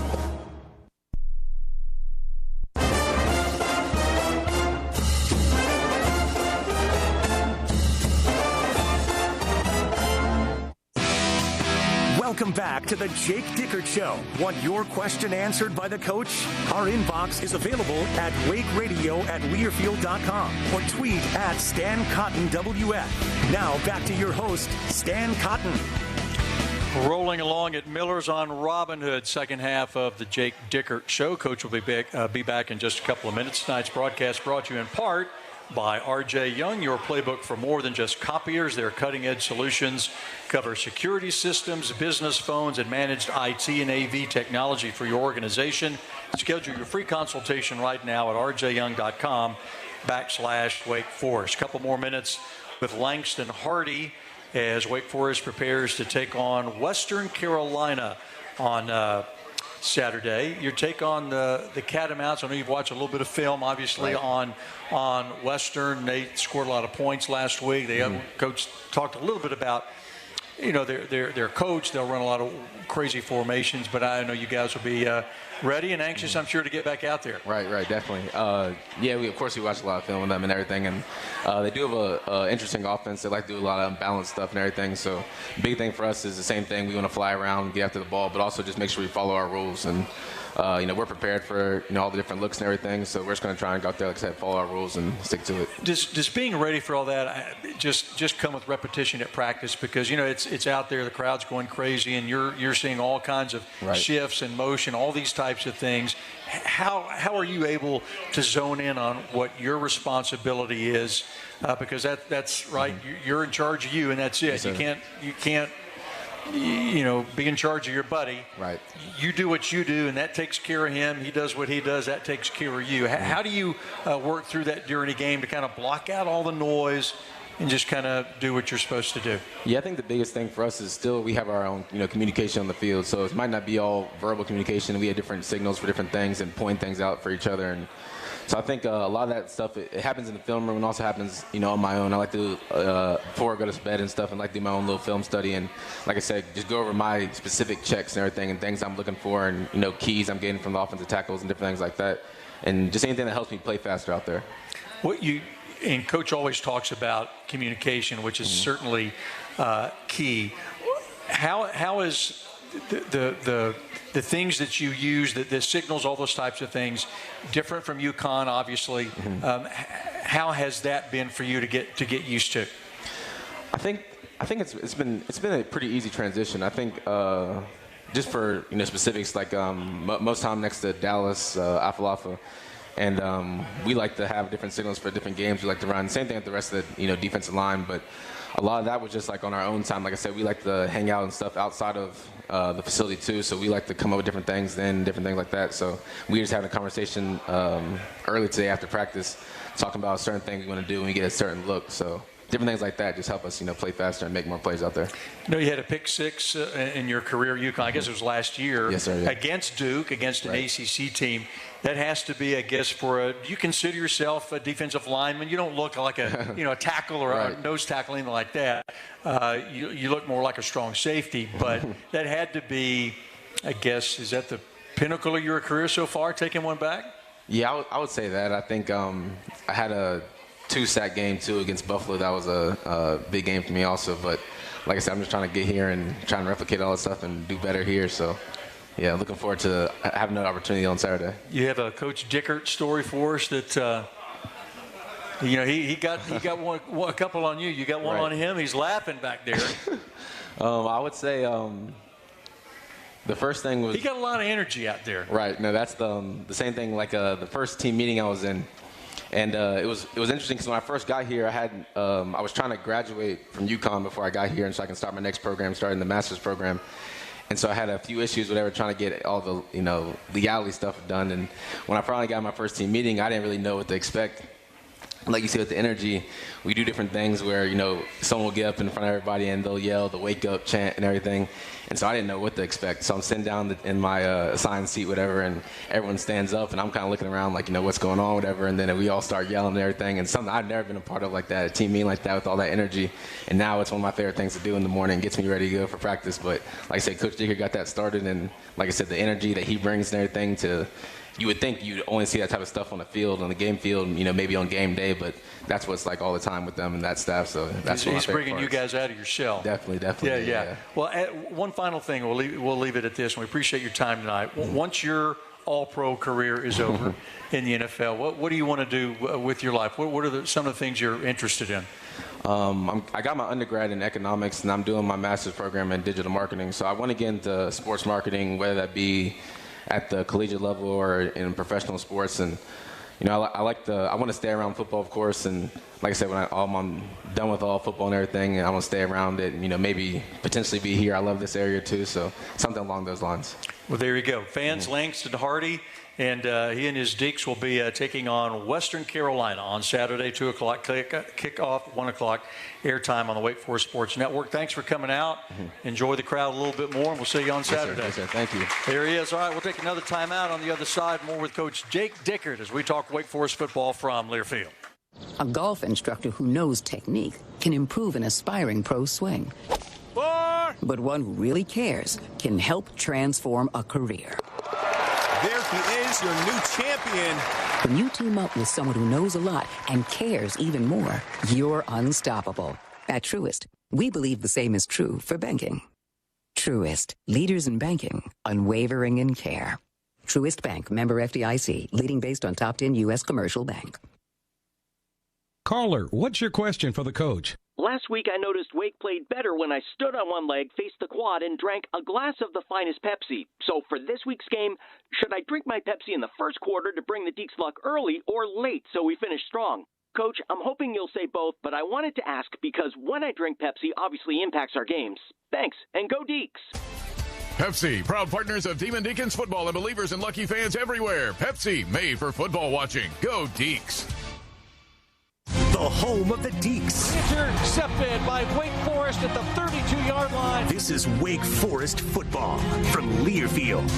Speaker 3: Welcome back to the Jake Dickert Show. Want your question answered by the coach? Our inbox is available at wakeradio@learfield.com or tweet at StanCottonWF. Now back to your host, Stan Cotton.
Speaker 5: Rolling along at Miller's on Robin Hood, second half of the Jake Dickert Show. Coach will be back in just a couple of minutes. Tonight's broadcast brought to you in part by R.J. Young, your playbook for more than just copiers. Their cutting-edge solutions cover security systems, business phones, and managed IT and AV technology for your organization. Schedule your free consultation right now at rjyoung.com/Wake Forest. Couple more minutes with Langston Hardy as Wake Forest prepares to take on Western Carolina on Saturday. Your take on the Catamounts. I know you've watched a little bit of film, obviously, on Western. They scored a lot of points last week. The coach talked a little bit about, their coach. They'll run a lot of crazy formations, but I know you guys will be ready and anxious, I'm sure, to get back out there.
Speaker 20: Right, definitely. We watch a lot of film with them and everything, and they do have a interesting offense. They like to do a lot of unbalanced stuff and everything. So, big thing for us is the same thing. We want to fly around and get after the ball, but also just make sure we follow our rules. And we're prepared for all the different looks and everything. So we're just going to try and go out there, like I said, follow our rules and stick to it.
Speaker 5: Just being ready for all that, just come with repetition at practice, because it's out there, the crowd's going crazy, and you're seeing all kinds of shifts and motion, all these types of things. How are you able to zone in on what your responsibility is? Because that's right. You're in charge of you, and that's it.
Speaker 20: Yes,
Speaker 5: you can't be in charge of your buddy.
Speaker 20: Right.
Speaker 5: You do what you do, and that takes care of him. He does what he does. That takes care of you. How do you work through that during a game to kind of block out all the noise and just kind of do what you're supposed to do?
Speaker 20: Yeah, I think the biggest thing for us is still we have our own, communication on the field. So it might not be all verbal communication. We have different signals for different things and point things out for each other. And so I think a lot of that stuff, it happens in the film room and also happens, on my own. I like to, before I go to bed and stuff, and like to do my own little film study. And like I said, just go over my specific checks and everything and things I'm looking for and, keys I'm getting from the offensive tackles and different things like that. And just anything that helps me play faster out there.
Speaker 5: And Coach always talks about communication, which is certainly key. How is the things that you use, the signals, all those types of things, different from UConn, obviously? How has that been for you to get used to?
Speaker 20: I think it's been a pretty easy transition. I think just for specifics, like most time next to Dallas, Alfalfa. And we like to have different signals for different games. We like to run. Same thing with the rest of the defensive line. But a lot of that was just like on our own time. Like I said, we like to hang out and stuff outside of the facility too. So we like to come up with different things like that. So we just had a conversation early today after practice, talking about certain things we want to do when we get a certain look. So different things like that just help us, play faster and make more plays out there.
Speaker 5: You had a pick six in your career, UConn. I guess it was last year.
Speaker 20: Yes, sir. Yeah.
Speaker 5: Against Duke, against an ACC team. That has to be, I guess, do you consider yourself a defensive lineman? You don't look like a tackle or a nose tackle, anything like that. You look more like a strong safety, but that had to be, I guess, is that the pinnacle of your career so far, taking one back?
Speaker 20: Yeah, I would say that. I think I had a 2-sack game too against Buffalo. That was a big game for me also. But like I said, I'm just trying to get here and trying to replicate all this stuff and do better here. So yeah, looking forward to having another opportunity on Saturday. You have a Coach Dickert story for us that he got a couple on you. You got one on him. He's laughing back there. I would say the first thing was he got a lot of energy out there. Right. No, that's the same thing. Like the first team meeting I was in. And it was interesting because when I first got here, I was trying to graduate from UConn before I got here, and so I can start my next program, starting the master's program. And so I had a few issues, whatever, trying to get all the legality stuff done. And when I finally got my first team meeting, I didn't really know what to expect. Like you see with the energy, we do different things where, someone will get up in front of everybody and they'll yell the wake up chant and everything. And so I didn't know what to expect. So I'm sitting down in my assigned seat, whatever, and everyone stands up and I'm kind of looking around like, what's going on, whatever. And then we all start yelling and everything. And something I've never been a part of like that, a team meeting like that with all that energy. And now it's one of my favorite things to do in the morning. Gets me ready to go for practice. But like I said, Coach Dickert got that started. And like I said, the energy that he brings and everything you would think you'd only see that type of stuff on the field, on the game field, maybe on game day, but that's what it's like all the time with them and that staff. So that's he's bringing you guys out of your shell. Definitely. Yeah. Well, one final thing, we'll leave it at this, and we appreciate your time tonight. Once your all-pro career is over in the NFL, what do you want to do with your life? What are some of the things you're interested in? I got my undergrad in economics, and I'm doing my master's program in digital marketing. So I want to get into sports marketing, whether that be at the collegiate level or in professional sports. And I want to stay around football, of course, and like I said, when I'm done with all football and everything, I want to stay around it, maybe potentially be here. I love this area too, so something along those lines.
Speaker 5: Well, there you go. Fans, Langston Hardy, and he and his Deeks will be taking on Western Carolina on Saturday, 2 o'clock, kickoff, 1 o'clock, airtime on the Wake Forest Sports Network. Thanks for coming out. Enjoy the crowd a little bit more, and we'll see you on Saturday.
Speaker 20: Yes, sir. Thank you.
Speaker 5: There he is. All right, we'll take another timeout. On the other side, more with Coach Jake Dickert as we talk Wake Forest football from Learfield.
Speaker 10: A golf instructor who knows technique can improve an aspiring pro's swing. But one who really cares can help transform a career.
Speaker 11: There he is, your new champion.
Speaker 10: When you team up with someone who knows a lot and cares even more, you're unstoppable. At Truist, we believe the same is true for banking. Truist, leaders in banking, unwavering in care. Truist Bank, member FDIC, leading based on top 10 U.S. commercial bank.
Speaker 4: Caller, what's your question for the coach?
Speaker 8: Last week I noticed Wake played better when I stood on one leg, faced the quad, and drank a glass of the finest Pepsi. So for this week's game, should I drink my Pepsi in the first quarter to bring the Deeks luck early or late so we finish strong? Coach, I'm hoping you'll say both, but I wanted to ask because when I drink Pepsi obviously impacts our games. Thanks, and go Deeks!
Speaker 7: Pepsi, proud partners of Demon Deacons football and believers in Lucky fans everywhere. Pepsi, made for football watching. Go Deeks!
Speaker 3: The home of the Deeks.
Speaker 15: Intercepted by Wake Forest at the 32-yard line.
Speaker 3: This is Wake Forest football from Learfield.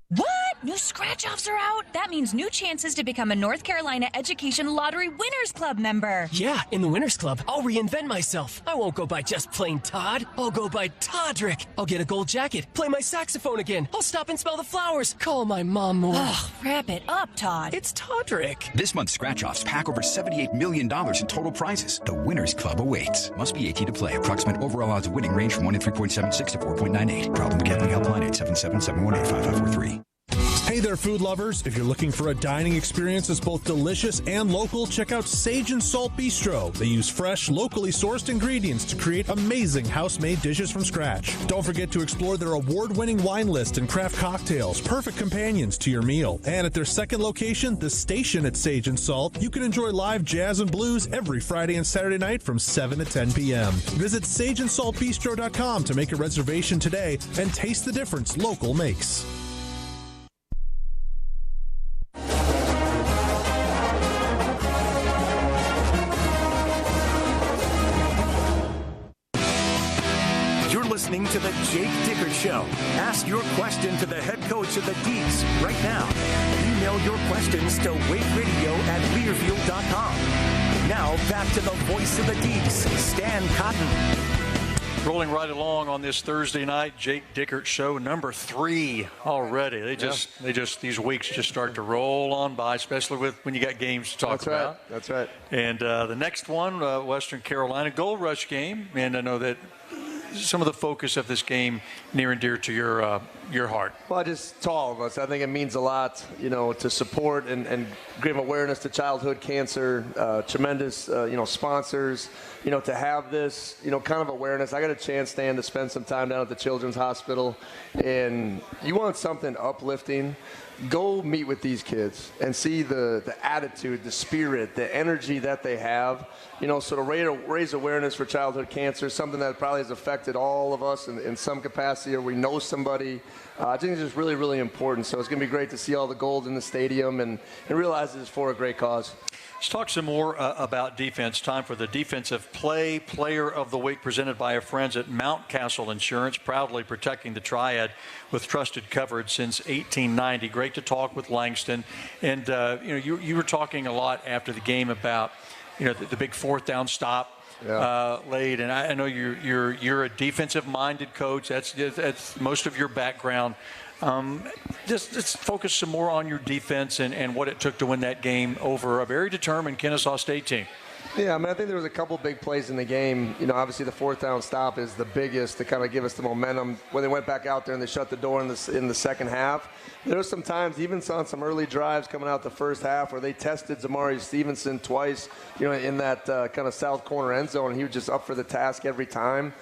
Speaker 9: What? New scratch-offs are out? That means new chances to become a North Carolina Education Lottery Winners Club member.
Speaker 24: Yeah, in the Winners Club, I'll reinvent myself. I won't go by just plain Todd. I'll go by Toddrick. I'll get a gold jacket, play my saxophone again. I'll stop and smell the flowers, call my mom more.
Speaker 9: Ugh, wrap it up, Todd.
Speaker 24: It's Toddrick.
Speaker 25: This month's scratch-offs pack over $78 million in total prizes. The Winners Club awaits. Must be 18 to play. Approximate overall odds of winning range from 1 in 3.76 to 4.98. Problem gambling helpline 877-718-5543.
Speaker 1: Hey there, food lovers. If you're looking for a dining experience that's both delicious and local, check out Sage and Salt Bistro. They use fresh, locally sourced ingredients to create amazing house-made dishes from scratch. Don't forget to explore their award-winning wine list and craft cocktails, perfect companions to your meal. And at their second location, The Station at Sage and Salt, you can enjoy live jazz and blues every Friday and Saturday night from 7 to 10 p.m. Visit sageandsaltbistro.com to make a reservation today and taste the difference local makes.
Speaker 3: Listening to the Jake Dickert Show. Ask your question to the head coach of the Deeks right now. Email your questions to wakeradio@learfield.com. Now back to the voice of the Deeks, Stan Cotton.
Speaker 5: Rolling right along on this Thursday night, Jake Dickert Show number 3 already. These weeks just start to roll on by, especially when you got games to talk about.
Speaker 6: That's right.
Speaker 5: And the next one, Western Carolina Gold Rush game, and I know that some of the focus of this game near and dear to your heart.
Speaker 6: Well, just to all of us, I think it means a lot, to support and give awareness to childhood cancer. Tremendous, sponsors, to have this, kind of awareness. I got a chance, Stan, to spend some time down at the Children's Hospital, and you want something uplifting. Go meet with these kids and see the attitude, the spirit, the energy that they have, so to raise awareness for childhood cancer, something that probably has affected all of us in some capacity, or we know somebody. I think it's just really, really important. So it's going to be great to see all the gold in the stadium and realize it's for a great cause.
Speaker 5: Let's talk some more about defense. Time for the defensive player of the week, presented by our friends at Mountcastle Insurance, proudly protecting the Triad with trusted coverage since 1890. Great to talk with Langston. And, you were talking a lot after the game about, the big fourth down stop. Late, and I know you're a defensive-minded coach. That's most of your background. Just focus some more on your defense and what it took to win that game over a very determined Kennesaw State team.
Speaker 6: Yeah, I mean, I think there was a couple big plays in the game. You know, obviously the fourth down stop is the biggest to kind of give us the momentum. When they went back out there and they shut the door in the second half, there were some times, even on some early drives coming out the first half, where they tested Zamari Stevenson twice, you know, in that kind of south corner end zone, and he was just up for the task every time.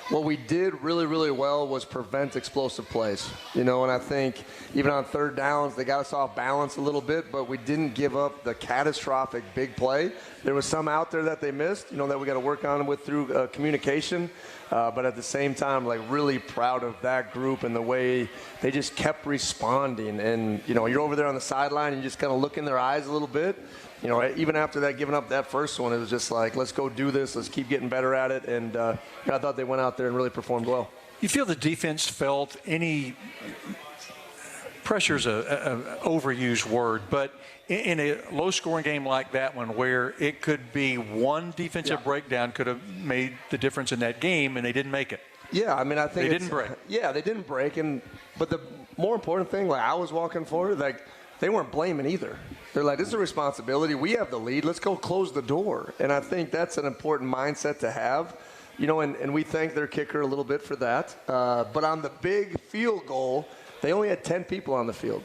Speaker 6: What we did really, really well was prevent explosive plays, you know, and I think even on third downs, they got us off balance a little bit, but we didn't give up the catastrophic big play. There was some out there that they missed, you know, that we got to work on with through communication. But at the same time, like, really proud of that group and the way they just kept responding. And, you know, you're over there on the sideline and you just kind of look in their eyes a little bit. You know, even after that, giving up that first one, it was just like, let's go do this. Let's keep getting better at it. And I thought they went out there and really performed well.
Speaker 5: You feel the defense felt any pressure's an overused word, but in a low-scoring game like that one, where it could be one defensive breakdown could have made the difference in that game, and they didn't make it.
Speaker 6: Yeah, I mean, I think
Speaker 5: they didn't break.
Speaker 6: Yeah, they didn't break, but the more important thing, like, I was walking forward, like, they weren't blaming either. They're like, this is a responsibility. We have the lead. Let's go close the door. And I think that's an important mindset to have. You know, and we thank their kicker a little bit for that. But on the big field goal, they only had 10 people on the field,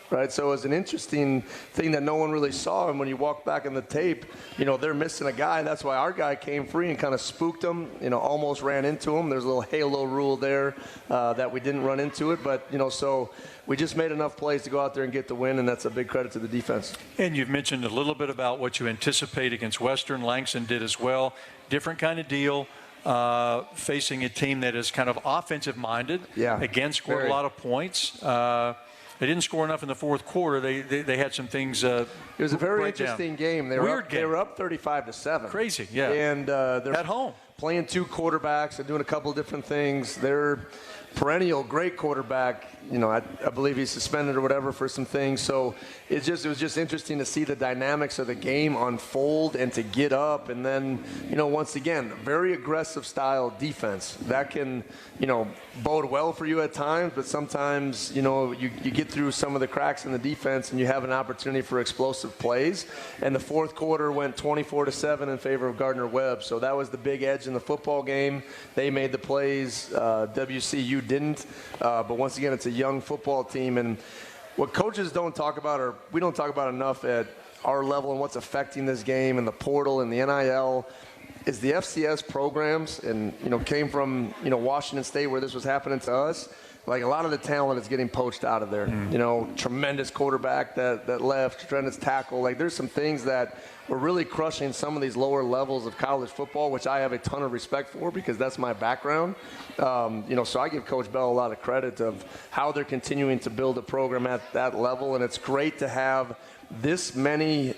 Speaker 6: right? So it was an interesting thing that no one really saw. And when you walk back in the tape, you know, they're missing a guy. That's why our guy came free and kind of spooked him, you know, almost ran into him. There's a little halo rule there that we didn't run into it. But, you know, so we just made enough plays to go out there and get the win, and that's a big credit to the defense.
Speaker 5: And you've mentioned a little bit about what you anticipate against Western. Langston did as well. Different kind of deal. Facing a team that is kind of offensive-minded.
Speaker 6: Yeah.
Speaker 5: Again, scored a lot of points. They didn't score enough in the fourth quarter. They had some things. It
Speaker 6: was a very interesting game. They were up 35-7.
Speaker 5: Crazy, yeah.
Speaker 6: And they're
Speaker 5: at home
Speaker 6: playing two quarterbacks and doing a couple of different things. They're perennial great quarterback. You know, I believe he's suspended or whatever for some things. So it was just interesting to see the dynamics of the game unfold and to get up. And then, you know, once again, very aggressive style defense that can, you know, bode well for you at times, but sometimes, you know, you get through some of the cracks in the defense and you have an opportunity for explosive plays. And the fourth quarter went 24-7 in favor of Gardner-Webb. So that was the big edge in the football game. They made the plays. WCU didn't. But once again, it's a young football team. And what coaches don't talk about, or we don't talk about enough at our level and what's affecting this game and the portal and the NIL, is the FCS programs, and, you know, came from, you know, Washington State where this was happening to us. Like, a lot of the talent is getting poached out of there. You know, tremendous quarterback that left, tremendous tackle. Like, there's some things that were really crushing some of these lower levels of college football, which I have a ton of respect for because that's my background. You know, so I give Coach Bell a lot of credit of how they're continuing to build a program at that level. And it's great to have this many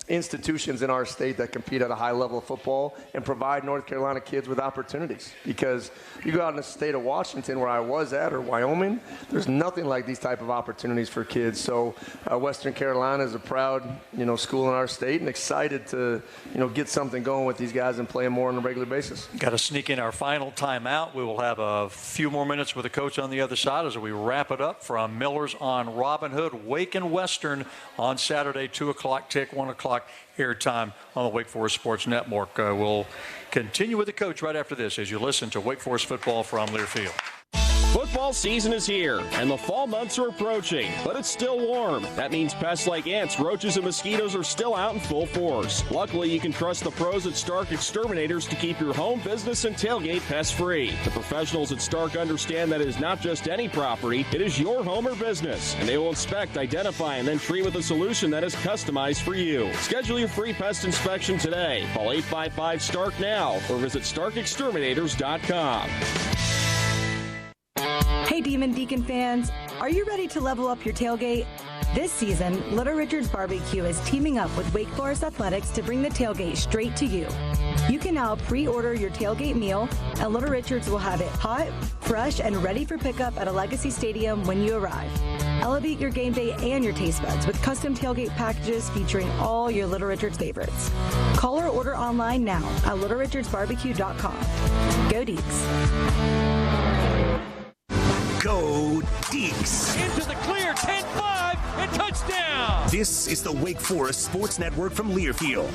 Speaker 6: institutions in our state that compete at a high level of football and provide North Carolina kids with opportunities. Because you go out in the state of Washington where I was at, or Wyoming, there's nothing like these type of opportunities for kids. So Western Carolina is a proud, you know, school in our state and excited to, you know, get something going with these guys and play them more on a regular basis.
Speaker 5: Got to sneak in our final timeout. We will have a few more minutes with the coach on the other side as we wrap it up from Millers on Robin Hood, Wake and Western on Saturday, 2 o'clock tick, 1 o'clock airtime on the Wake Forest Sports Network. We'll continue with the coach right after this as you listen to Wake Forest football from Learfield.
Speaker 13: Football season is here, and the fall months are approaching, but it's still warm. That means pests like ants, roaches, and mosquitoes are still out in full force. Luckily, you can trust the pros at Stark Exterminators to keep your home, business, and tailgate pest-free. The professionals at Stark understand that it is not just any property, it is your home or business, and they will inspect, identify, and then treat with a solution that is customized for you. Schedule your free pest inspection today. Call 855-STARK now or visit StarkExterminators.com.
Speaker 14: Hey Demon Deacon fans, are you ready to level up your tailgate? This season, Little Richard's Barbecue is teaming up with Wake Forest Athletics to bring the tailgate straight to you. You can now pre-order your tailgate meal, and Little Richard's will have it hot, fresh, and ready for pickup at a Legacy Stadium when you arrive. Elevate your game day and your taste buds with custom tailgate packages featuring all your Little Richard's favorites. Call or order online now at littlerichardsbarbecue.com. Go Deeks.
Speaker 3: Go Deeks.
Speaker 15: Into the clear, 10-5, and touchdown.
Speaker 3: This is the Wake Forest Sports Network from Learfield.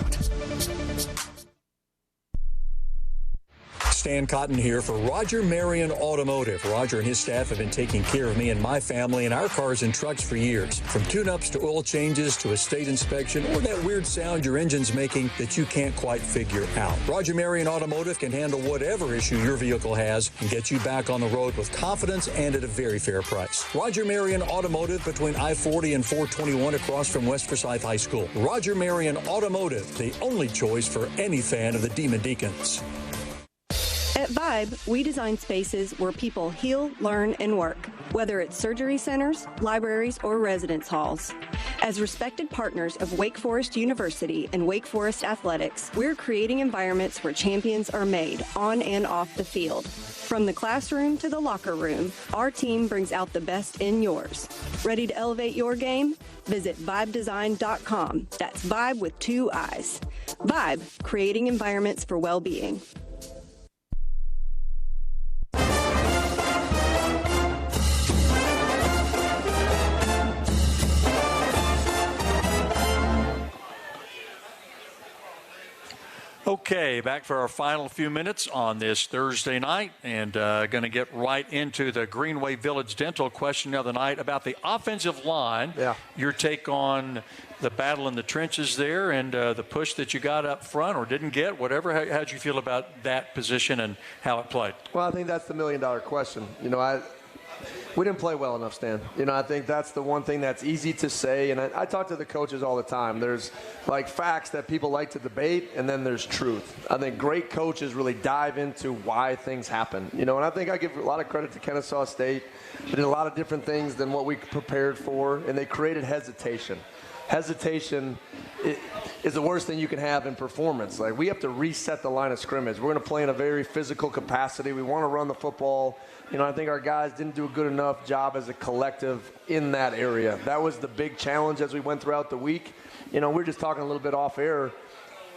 Speaker 12: Stan Cotton here for Roger Marion Automotive. Roger and his staff have been taking care of me and my family and our cars and trucks for years. From tune-ups to oil changes to estate inspection or that weird sound your engine's making that you can't quite figure out. Roger Marion Automotive can handle whatever issue your vehicle has and get you back on the road with confidence and at a very fair price. Roger Marion Automotive between I-40 and 421 across from West Forsyth High School. Roger Marion Automotive, the only choice for any fan of the Demon Deacons.
Speaker 16: At Vibe, we design spaces where people heal, learn, and work, whether it's surgery centers, libraries, or residence halls. As respected partners of Wake Forest University and Wake Forest Athletics, we're creating environments where champions are made on and off the field. From the classroom to the locker room, our team brings out the best in yours. Ready to elevate your game? Visit vibedesign.com. That's Vibe with 2 I's. Vibe, creating environments for well-being.
Speaker 5: Okay, back for our final few minutes on this Thursday night, and going to get right into the Greenway Village Dental question of the night about the offensive line.
Speaker 6: Yeah.
Speaker 5: Your take on the battle in the trenches there and the push that you got up front or didn't get, whatever. How'd you feel about that position and how it played?
Speaker 6: Well, I think that's the million-dollar question. We didn't play well enough, Stan. I think that's the one thing that's easy to say, and I talk to the coaches all the time. There's facts that people like to debate, and then there's truth. I think great coaches really dive into why things happen. And I think I give a lot of credit to Kennesaw State. They did a lot of different things than what we prepared for, and they created hesitation. Hesitation is the worst thing you can have in performance. We have to reset the line of scrimmage. We're going to play in a very physical capacity. We want to run the football. I think our guys didn't do a good enough job as a collective in that area. That was the big challenge as we went throughout the week. We're just talking a little bit off air.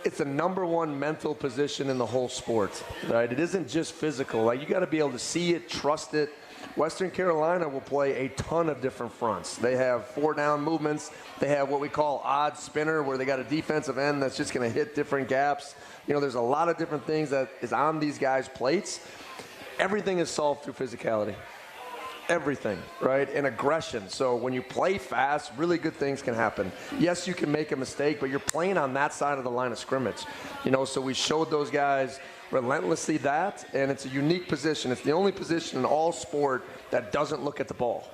Speaker 6: It's the number one mental position in the whole sport, right? It isn't just physical. You got to be able to see it, trust it. Western Carolina will play a ton of different fronts. They have 4-down movements. They have what we call odd spinner, where they got a defensive end that's just going to hit different gaps. There's a lot of different things that is on these guys' plates. Everything is solved through physicality. Everything, right? And aggression. So when you play fast, really good things can happen. Yes, you can make a mistake, but you're playing on that side of the line of scrimmage. So we showed those guys relentlessly that, and it's a unique position. It's the only position in all sport that doesn't look at the ball,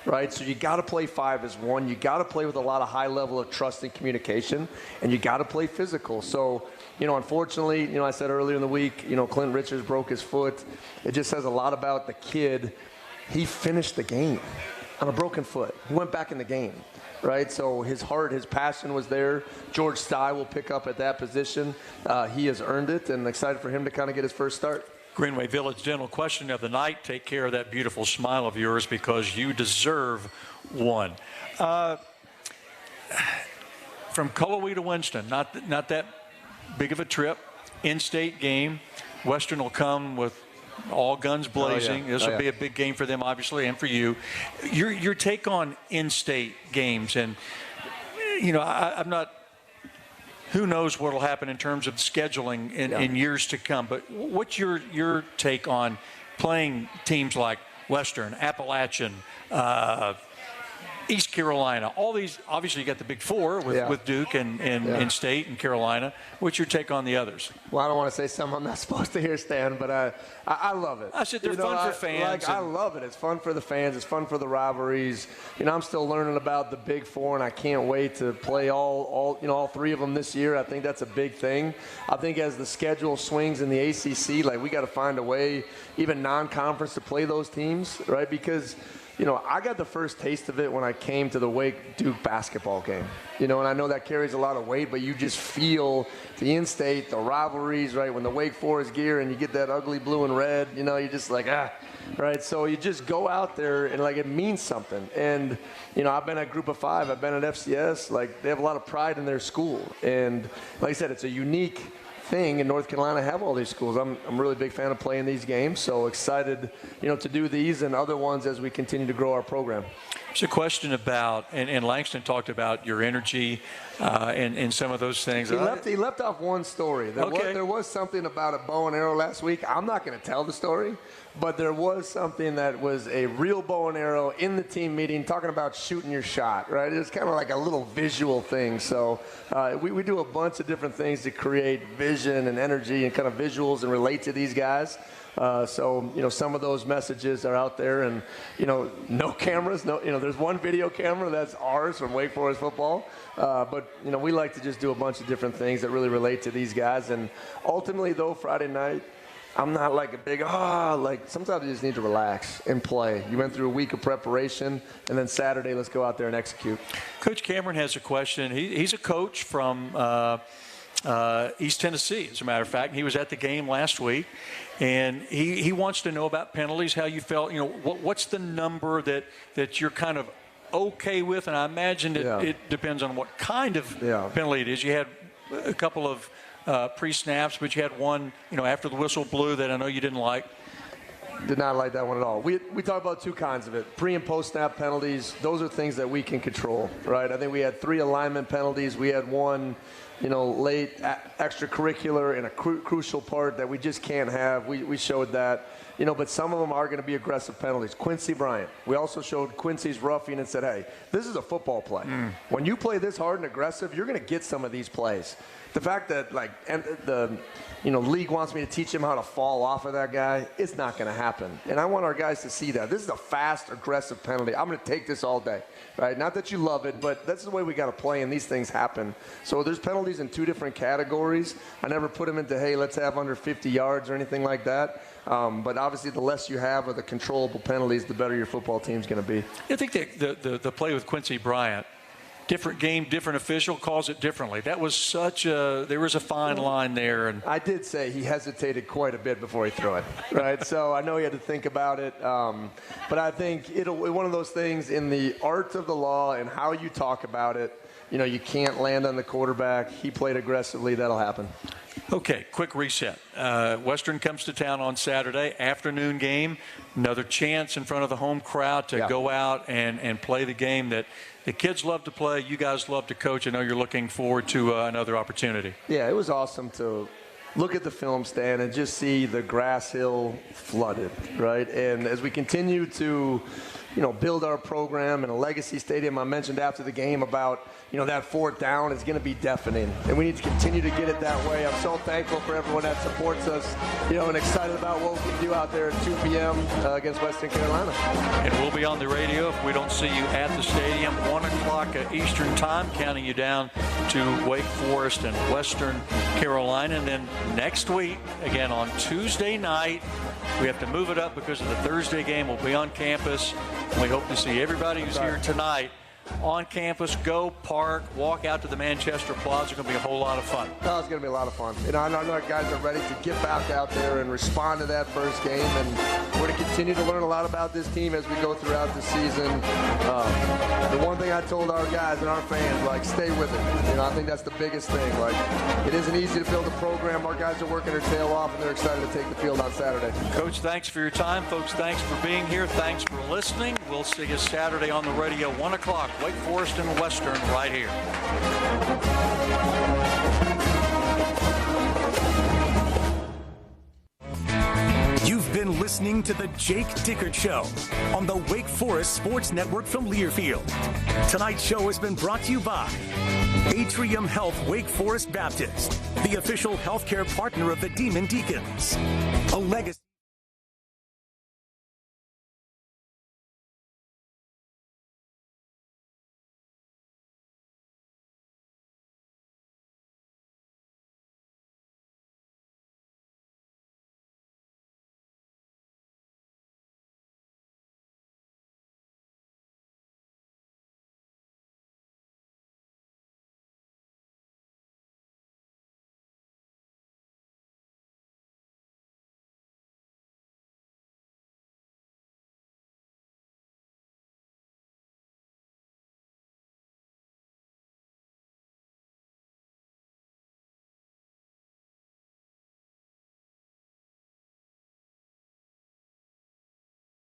Speaker 6: right? So you got to play 5 as one. You got to play with a lot of high level of trust and communication, and you got to play physical. So, unfortunately, I said earlier in the week, Clint Richards broke his foot. It just says a lot about the kid. He finished the game on a broken foot. He went back in the game. Right, so his heart, his passion was there. George Stye will pick up at that position. He has earned it, and excited for him to kind of get his first start.
Speaker 5: Greenway Village Dental question of the night. Take care of that beautiful smile of yours because you deserve one. From Cullowhee to Winston, not that big of a trip. In-state game. Western will come with all guns blazing. This will be a big game for them, obviously, and for you. Your take on in-state games, and I'm not. Who knows what will happen in terms of scheduling in years to come? But what's your take on playing teams like Western, Appalachian, East Carolina, all these? Obviously, you got the Big Four with Duke and State and Carolina. What's your take on the others?
Speaker 6: Well, I don't want to say something I'm not supposed to hear, Stan, but I love it.
Speaker 5: I said they're fun for fans.
Speaker 6: I love it. It's fun for the fans. It's fun for the rivalries. I'm still learning about the Big Four, and I can't wait to play all 3 of them this year. I think that's a big thing. I think as the schedule swings in the ACC, we got to find a way, even non-conference, to play those teams, right? Because I got the first taste of it when I came to the Wake-Duke basketball game. And I know that carries a lot of weight, but you just feel the in-state, the rivalries, right? When the Wake Forest gear and you get that ugly blue and red, you're just like, right? So you just go out there and, it means something. And, I've been at Group of 5. I've been at FCS. They have a lot of pride in their school. And, like I said, it's a unique thing in North Carolina, have all these schools. I'm a really big fan of playing these games, so excited, to do these and other ones as we continue to grow our program.
Speaker 5: There's a question about, and Langston talked about your energy and some of those things.
Speaker 6: He left off one story. There was something about a bow and arrow last week. I'm not going to tell the story, but there was something that was a real bow and arrow in the team meeting talking about shooting your shot, right? It's kind of like a little visual thing. So we do a bunch of different things to create vision and energy and kind of visuals and relate to these guys. So, some of those messages are out there, and, no cameras, there's one video camera that's ours from Wake Forest football. But we like to just do a bunch of different things that really relate to these guys. And ultimately, though, Friday night, I'm not like a big, sometimes you just need to relax and play. You went through a week of preparation, and then Saturday, let's go out there and execute.
Speaker 5: Coach Cameron has a question. He's a coach from East Tennessee, as a matter of fact. He was at the game last week, and he wants to know about penalties, how you felt. What's the number that you're kind of okay with? And I imagine it depends on what kind of penalty it is. You had a couple of pre-snaps, but you had one, after the whistle blew that I know you didn't like.
Speaker 6: Did not like that one at all. We talk about two kinds of it. Pre- and post-snap penalties, those are things that we can control, right? I think we had 3 alignment penalties. We had one, late extracurricular and a crucial part that we just can't have. We showed that. But some of them are going to be aggressive penalties. Quincy Bryant. We also showed Quincy's roughing and said, hey, this is a football play. When you play this hard and aggressive, you're going to get some of these plays. The fact that, the league wants me to teach him how to fall off of that guy, it's not going to happen. And I want our guys to see that. This is a fast, aggressive penalty. I'm going to take this all day, right? Not that you love it, but that's the way we got to play, and these things happen. So there's penalties in 2 different categories. I never put them into, hey, let's have under 50 yards or anything like that. But obviously, the less you have of the controllable penalties, the better your football team's going to be.
Speaker 5: I think the play with Quincy Bryant, different game, different official calls it differently. That was there was a fine line there. And
Speaker 6: I did say he hesitated quite a bit before he threw it, right? So I know he had to think about it. But I think one of those things in the art of the law and how you talk about it, you can't land on the quarterback. He played aggressively. That'll happen.
Speaker 5: Okay, quick reset. Western comes to town on Saturday, afternoon game, another chance in front of the home crowd to go out and play the game that the kids love to play. You guys love to coach. I know you're looking forward to another opportunity.
Speaker 6: Yeah, it was awesome to look at the film stand and just see the grass hill flooded, right? And as we continue to, build our program in a legacy stadium, I mentioned after the game about, that 4th down is going to be deafening. And we need to continue to get it that way. I'm so thankful for everyone that supports us, and excited about what we can do out there at 2 p.m. Against Western Carolina.
Speaker 5: And we'll be on the radio if we don't see you at the stadium, 1 o'clock Eastern time, counting you down to Wake Forest and Western Carolina. And then next week, again on Tuesday night, we have to move it up because of the Thursday game. We'll be on campus. We hope to see everybody who's here tonight on campus. Go park, walk out to the Manchester Plaza. It's going to be a whole lot of fun.
Speaker 6: No, it's going to be a lot of fun. I know our guys are ready to get back out there and respond to that first game. And we're going to continue to learn a lot about this team as we go throughout the season. The one thing I told our guys and our fans, stay with it. I think that's the biggest thing. It isn't easy to build a program. Our guys are working their tail off, and they're excited to take the field on Saturday.
Speaker 5: Coach, thanks for your time. Folks, thanks for being here. Thanks for listening. We'll see you Saturday on the radio, 1 o'clock. Wake Forest and Western right here.
Speaker 3: You've been listening to the Jake Dickert Show on the Wake Forest Sports Network from Learfield. Tonight's show has been brought to you by Atrium Health Wake Forest Baptist, the official healthcare partner of the Demon Deacons. A legacy.